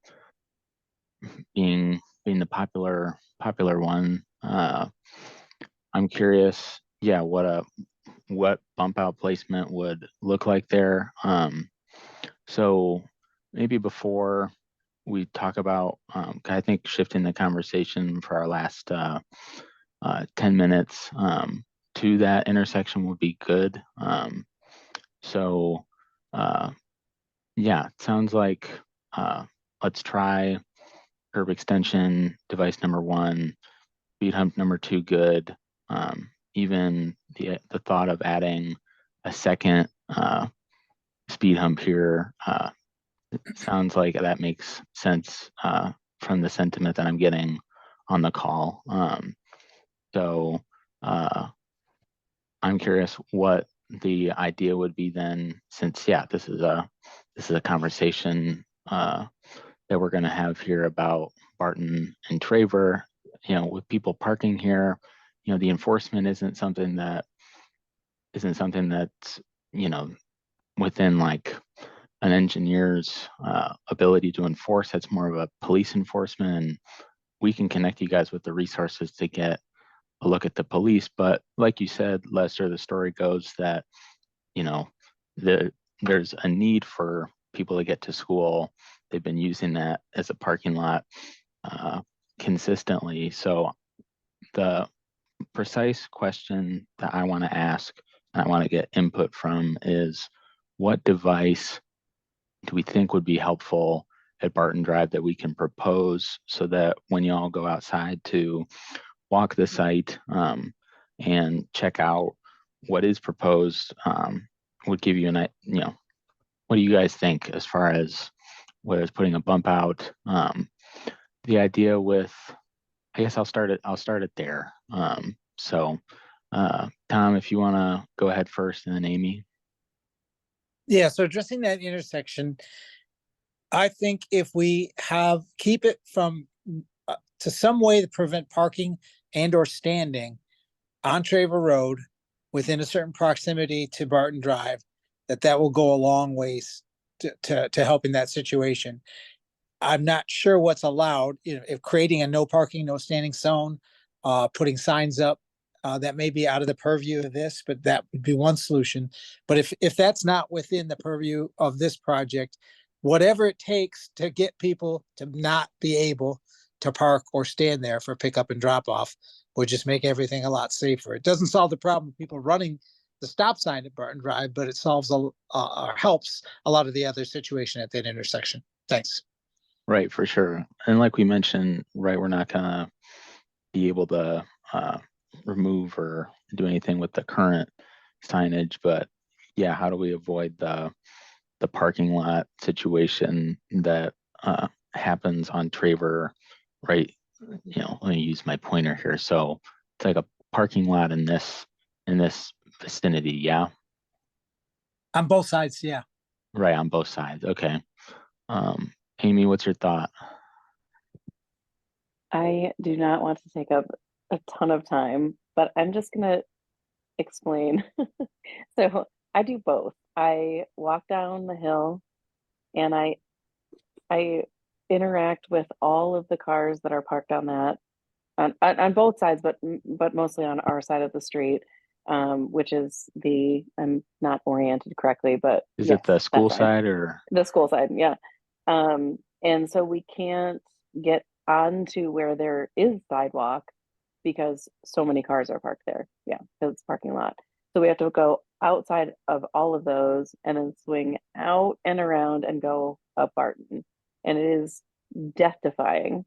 being the popular one. I'm curious, what bump out placement would look like there. So maybe before we talk about, I think shifting the conversation for our last 10 minutes to that intersection would be good. It sounds like let's try curb extension device number 1, speed hump number 2, good. Even the thought of adding a second speed hump here sounds like that makes sense from the sentiment that I'm getting on the call. I'm curious what the idea would be then, since this is a conversation that we're going to have here about Barton and Traver. With people parking here, the enforcement isn't something that's within like an engineer's ability to enforce. That's more of a police enforcement, and we can connect you guys with the resources to get a look at the police. But like you said, Lester, the story goes that there's a need for people to get to school. They've been using that as a parking lot consistently. So the precise question that I want to ask and I want to get input from is, what device do we think would be helpful at Barton Drive that we can propose so that when you all go outside to walk the site and check out what is proposed, would give you what do you guys think as far as whether it's putting a bump out? The idea with, I guess I'll start it there. Tom, if you want to go ahead first, and then Amy. Yeah, so addressing that intersection, I think if we keep it from to some way to prevent parking and or standing on Traver Road within a certain proximity to Barton Drive, that will go a long ways to helping that situation. I'm not sure what's allowed, if creating a no parking, no standing zone, putting signs up, that may be out of the purview of this, but that would be one solution. But if that's not within the purview of this project, whatever it takes to get people to not be able to park or stand there for pickup and drop off would just make everything a lot safer. It doesn't solve the problem of people running the stop sign at Barton Drive, but it solves or helps a lot of the other situation at that intersection. Thanks. Right, for sure. And like we mentioned, right, we're not gonna be able to remove or do anything with the current signage, but yeah, how do we avoid the parking lot situation that happens on Traver, right? Let me use my pointer here. So it's like a parking lot in this vicinity, yeah? On both sides, yeah. Right, on both sides. Okay. Amy, what's your thought? I do not want to take up a ton of time, but I'm just gonna explain. So I do both. I walk down the hill and I interact with all of the cars that are parked on that on both sides, but mostly on our side of the street, which is I'm not oriented correctly, but Is yes, it the school that's fine. side or? The school side, yeah. And so we can't get onto where there is sidewalk because so many cars are parked there. Yeah, because it's parking lot. So we have to go outside of all of those and then swing out and around and go up Barton. And it is death defying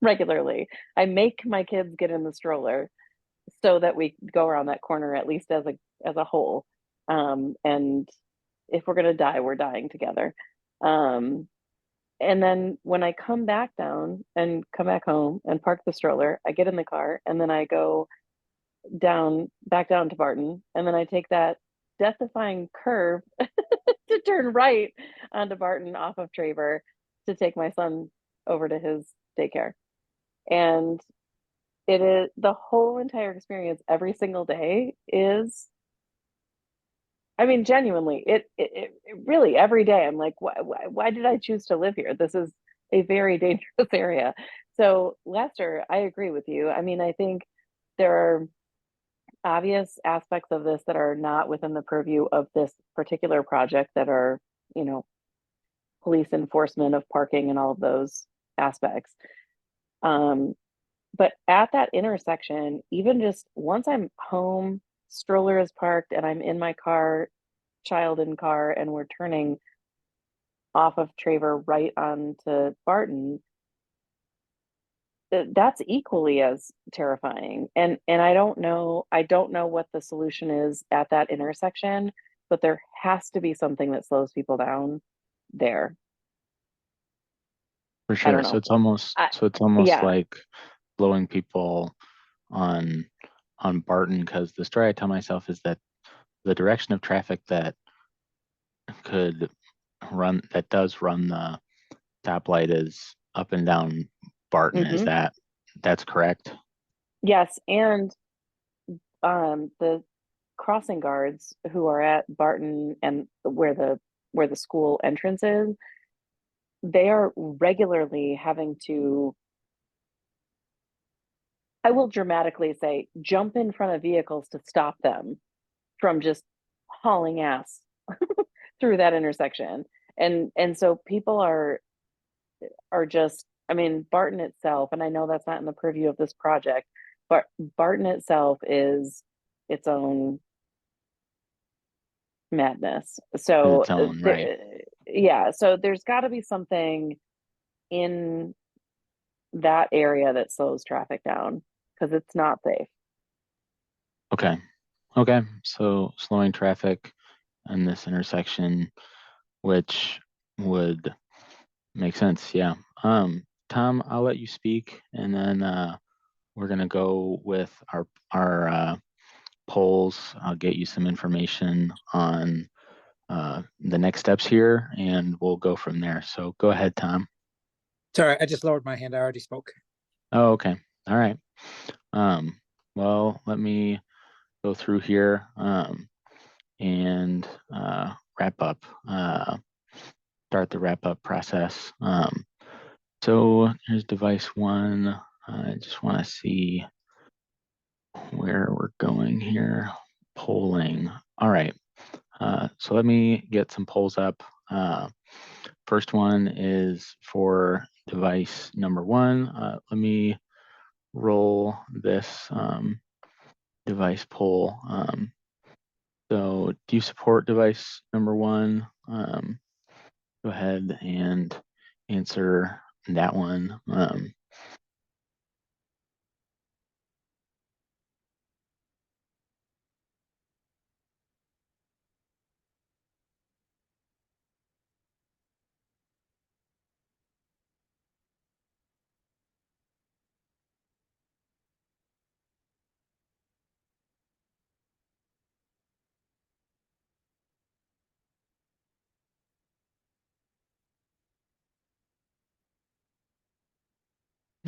regularly. I make my kids get in the stroller so that we go around that corner at least as a whole. And if we're gonna die, we're dying together. Um, and then when I come back down and come back home and park the stroller, I get in the car and then I go back down to Barton, and then I take that death-defying curve to turn right onto Barton off of Traver to take my son over to his daycare. And it is the whole entire experience every single day is, I mean, genuinely, it really every day I'm like, why did I choose to live here? This is a very dangerous area. So Lester, I agree with you. I mean, I think there are obvious aspects of this that are not within the purview of this particular project that are, police enforcement of parking and all of those aspects. But at that intersection, even just once I'm home, stroller is parked and I'm in my car, child in car, and we're turning off of Traver right onto Barton, that's equally as terrifying. And I don't know what the solution is at that intersection, but there has to be something that slows people down there. For I sure. don't So know. it's almost Yeah. like blowing people on Barton, because the story I tell myself is that the direction of traffic that does run the stoplight is up and down Barton. Is that's correct? Yes, and the crossing guards who are at Barton and where the school entrance is, they are regularly having to, I will dramatically say, jump in front of vehicles to stop them from just hauling ass through that intersection. And so people are just, I mean, Barton itself, and I know that's not in the purview of this project, but Barton itself is its own madness. So Its own, right? yeah, so there's got to be something in that area that slows traffic down because it's not safe. Okay. So slowing traffic in this intersection, which would make sense. Yeah. Tom, I'll let you speak, and then we're gonna go with our polls. I'll get you some information on the next steps here, and we'll go from there. So go ahead, Tom. Sorry, I just lowered my hand. I already spoke. Oh, okay. All right. Well, let me go through here and wrap up, start the wrap up process. So here's device one. I just want to see where we're going here. Polling. All right. So let me get some polls up. First one is for device number one. Let me roll this device poll. So do you support device number one? Go ahead and answer that one.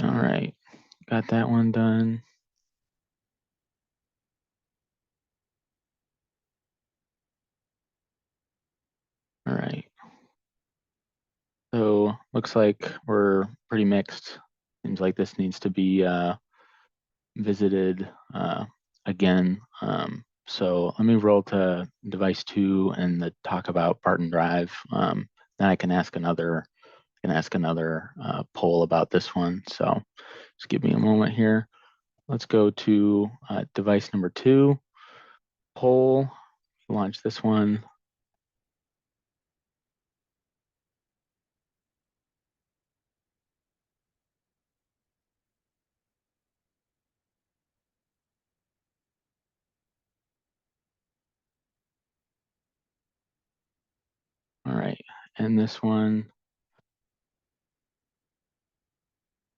All right, got that one done. All right. So looks like we're pretty mixed. Seems like this needs to be visited again. So let me roll to device two and the talk about Barton Drive. Then I can ask another poll about this one. So just give me a moment here. Let's go to device number two, poll, launch this one. All right, and this one,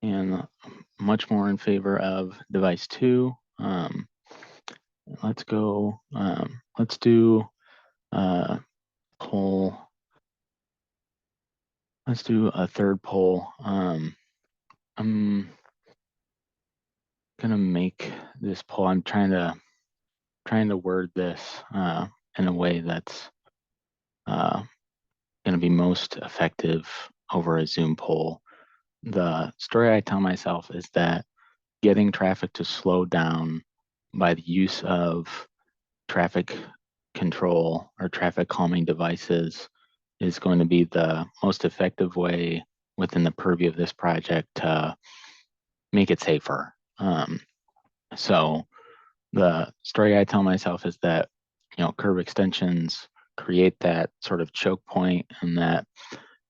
and much more in favor of device two. Let's go, let's do poll. Let's do a third poll. I'm gonna make this poll. I'm trying to word this in a way that's gonna be most effective over a Zoom poll. The story I tell myself is that getting traffic to slow down by the use of traffic control or traffic calming devices is going to be the most effective way within the purview of this project to make it safer. So the story I tell myself is that, curb extensions create that sort of choke point, and that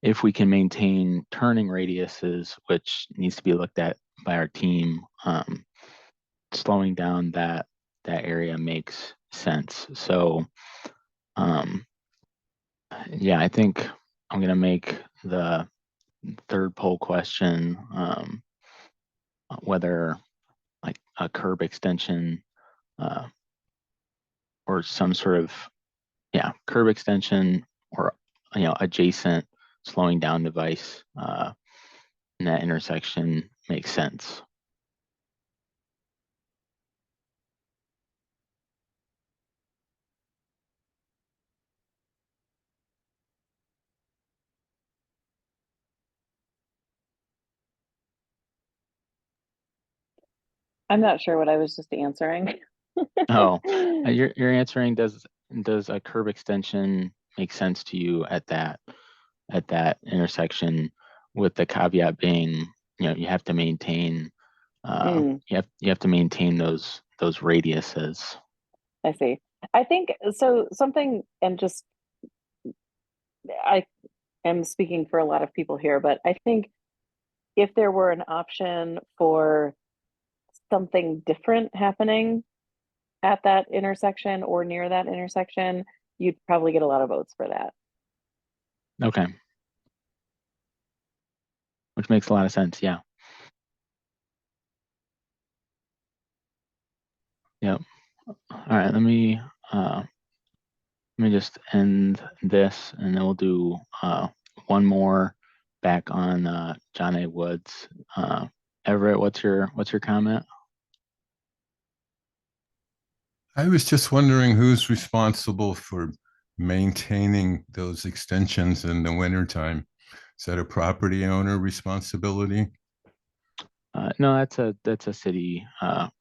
if we can maintain turning radiuses, which needs to be looked at by our team, slowing down that area makes sense. So yeah, I think I'm gonna make the third poll question whether like a curb extension or some sort of curb extension or adjacent slowing down device in that intersection makes sense. I'm not sure what I was just answering. Oh, you're answering, does a curb extension make sense to you at that intersection, with the caveat being, you have to maintain you have to maintain those radiuses. I see. I think so. Something, and just I am speaking for a lot of people here, but I think if there were an option for something different happening at that intersection or near that intersection, you'd probably get a lot of votes for that. Okay. Which makes a lot of sense. Yeah. Yep. All right. Let me Let me just end this, and then we'll do one more back on John A. Woods. Everett, what's your comment? I was just wondering who's responsible for maintaining those extensions in the wintertime. Is that a property owner responsibility? No, that's a city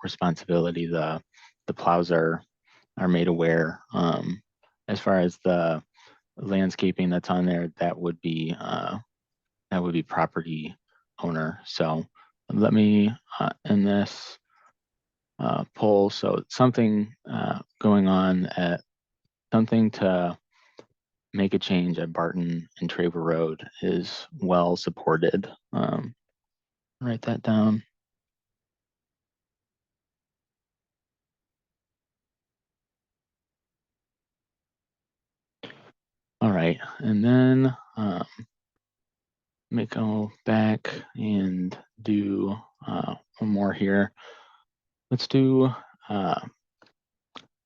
responsibility. The plows are made aware. As far as the landscaping that's on there, that would be property owner. So let me end this poll. So something going on at something to make a change at Barton and Traver Road is well supported. Write that down. All right, and then let me go back and do one more here. Let's do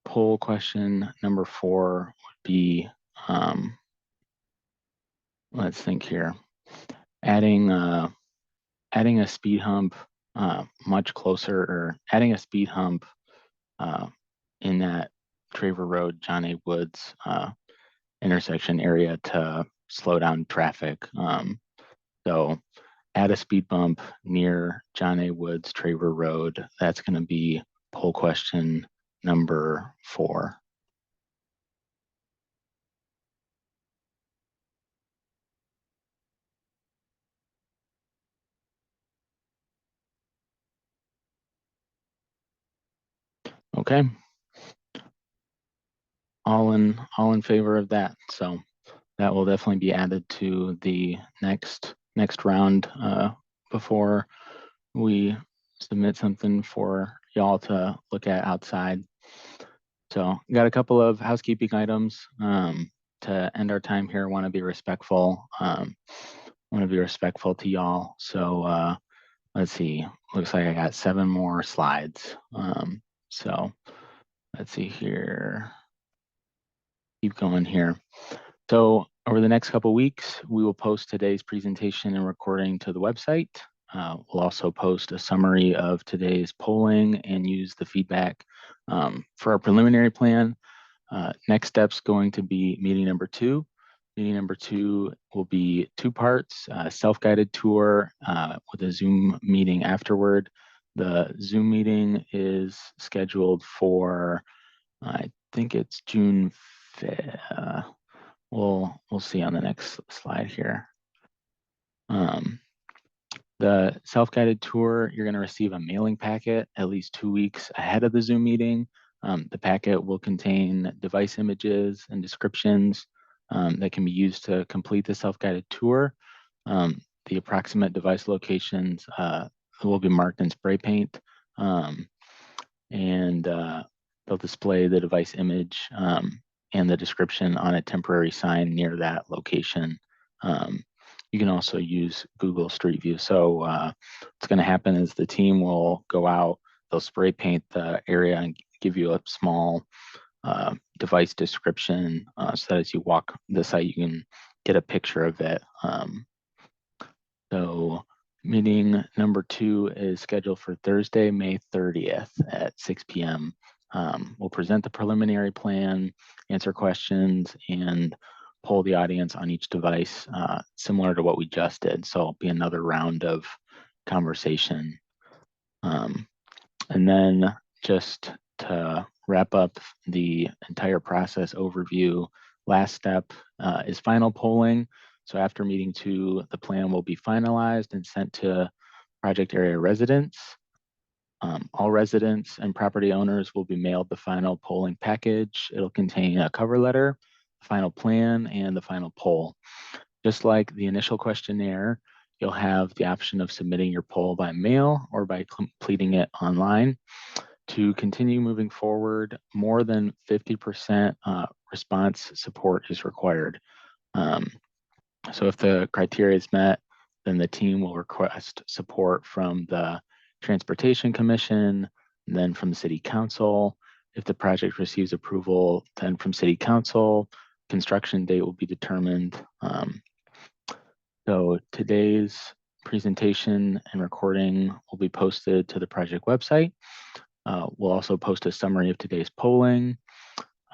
poll question number 4 would be, let's think here, adding a speed hump much closer, or adding a speed hump in that Traver Road, John A. Woods intersection area to slow down traffic. So add a speed bump near John A. Woods, Traver Road. That's going to be poll question number 4. Okay. All in favor of that. So that will definitely be added to the next round before we submit something for y'all to look at outside. So got a couple of housekeeping items to end our time here. Want to be respectful. Want to be respectful to y'all. So let's see. Looks like I got 7 more slides. So let's see here. Keep going here. So over the next couple of weeks, we will post today's presentation and recording to the website. We'll also post a summary of today's polling and use the feedback for our preliminary plan. Next step's going to be meeting number 2. Meeting number 2 will be 2 parts, self-guided tour with a Zoom meeting afterward. The Zoom meeting is scheduled for, I think it's June 5th. We'll see on the next slide here. The self-guided tour, you're going to receive a mailing packet at least 2 weeks ahead of the Zoom meeting. The packet will contain device images and descriptions that can be used to complete the self-guided tour. The approximate device locations will be marked in spray paint, and they'll display the device image and the description on a temporary sign near that location. You can also use Google Street View. So what's going to happen is the team will go out, they'll spray paint the area and give you a small device description so that as you walk the site, you can get a picture of it. So meeting number 2 is scheduled for Thursday, May 30th at 6 p.m. We'll present the preliminary plan, answer questions, and poll the audience on each device, similar to what we just did. So it'll be another round of conversation. And then just to wrap up the entire process overview, last step is final polling. So after meeting 2, the plan will be finalized and sent to project area residents. All residents and property owners will be mailed the final polling package. It'll contain a cover letter, final plan, and the final poll. Just like the initial questionnaire, you'll have the option of submitting your poll by mail or by completing it online. To continue moving forward, more than 50% response support is required. So if the criteria is met, then the team will request support from the Transportation Commission, then from the City Council, if the project receives approval, then from City Council, construction date will be determined. So today's presentation and recording will be posted to the project website. We'll also post a summary of today's polling.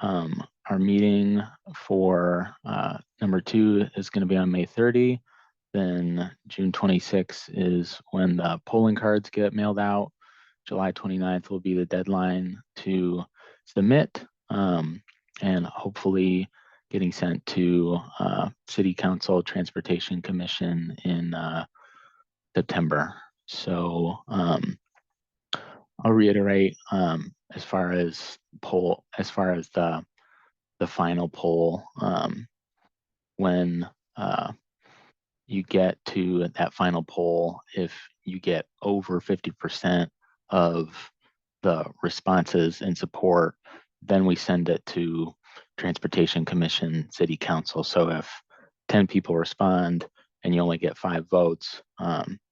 Our meeting for number 2 is going to be on May 30. Then June 26 is when the polling cards get mailed out. July 29th will be the deadline to submit, and hopefully getting sent to City Council Transportation Commission in September. So I'll reiterate, as far as the final poll, when you get to that final poll, if you get over 50% of the responses in support, then we send it to Transportation Commission, City Council. So if 10 people respond and you only get 5 votes,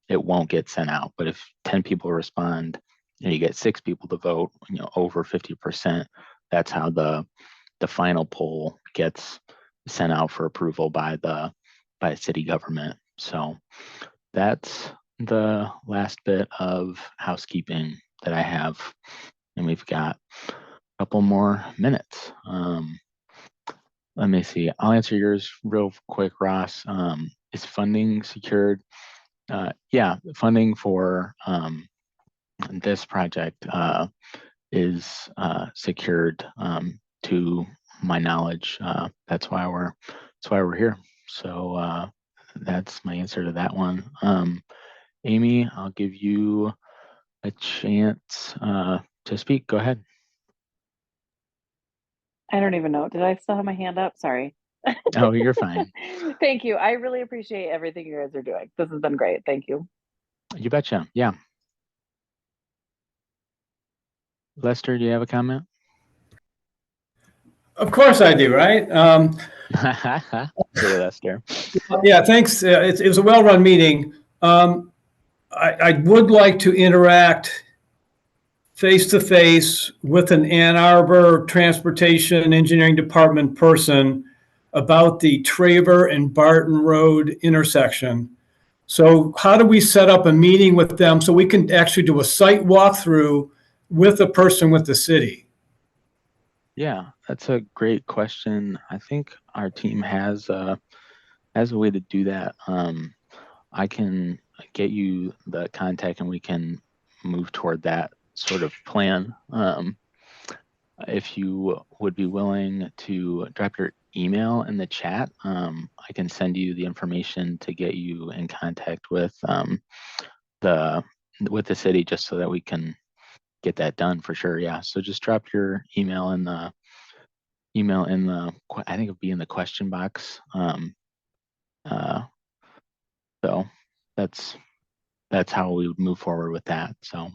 it won't get sent out. But if 10 people respond and you get 6 people to vote, over 50%, that's how the final poll gets sent out for approval by city government. So that's the last bit of housekeeping that I have, and we've got a couple more minutes. Let me see. I'll answer yours real quick, Ross. Is funding secured? Yeah, funding for this project is secured, to my knowledge. That's why we're here. So that's my answer to that one. Amy, I'll give you a chance to speak. Go ahead. I don't even know. Did I still have my hand up? Sorry. Oh, you're fine. Thank you. I really appreciate everything you guys are doing. This has been great. Thank you. You betcha. Yeah. Lester, do you have a comment? Of course I do, right? Hey, Lester. Yeah, thanks. It was a well-run meeting. I would like to interact face-to-face with an Ann Arbor Transportation Engineering Department person about the Traver and Barton Road intersection. So how do we set up a meeting with them so we can actually do a site walkthrough with a person with the city? Yeah, that's a great question. I think our team has a way to do that. I can get you the contact and we can move toward that sort of plan. If you would be willing to drop your email in the chat, I can send you the information to get you in contact with the city, just so that we can get that done for sure. Yeah. So just drop your email in the I think it'll be in the question box. So that's how we would move forward with that. So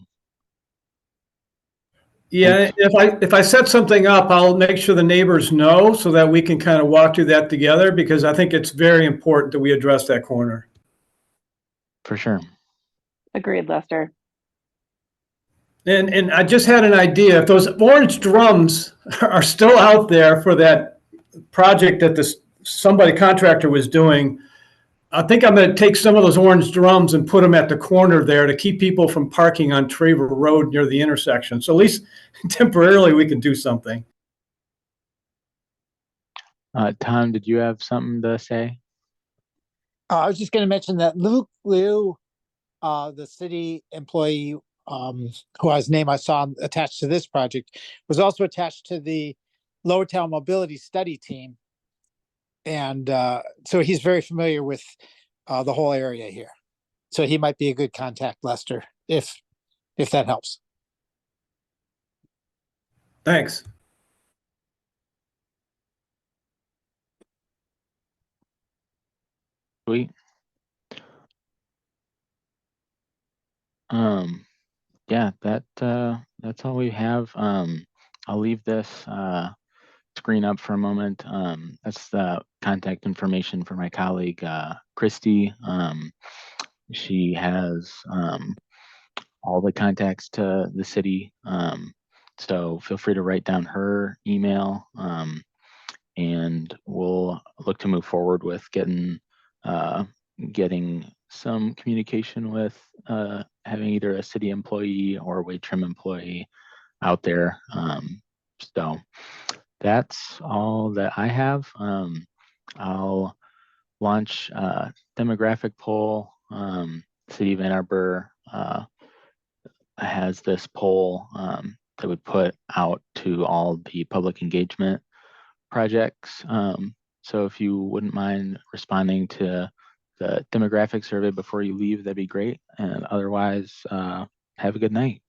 yeah, if I set something up, I'll make sure the neighbors know so that we can kind of walk through that together, because I think it's very important that we address that corner. For sure. Agreed, Lester. And I just had an idea. If those orange drums are still out there for that project that somebody contractor was doing, I think I'm going to take some of those orange drums and put them at the corner there to keep people from parking on Traver Road near the intersection. So at least temporarily we can do something. Tom, did you have something to say? I was just going to mention that Luke Liu, the city employee, whose name I saw attached to this project, was also attached to the Lower Town Mobility Study Team. And so he's very familiar with the whole area here. So he might be a good contact, Lester, if that helps. Thanks. Sweet. Yeah, that's all we have. I'll leave this screen up for a moment. That's the contact information for my colleague, Christy. She has all the contacts to the city. So feel free to write down her email, and we'll look to move forward with getting some communication with having either a city employee or a wage trim employee out there. So that's all that I have. I'll launch a demographic poll. City of Ann Arbor has this poll that would put out to all the public engagement projects. So if you wouldn't mind responding to the demographic survey before you leave, that'd be great. And otherwise, have a good night.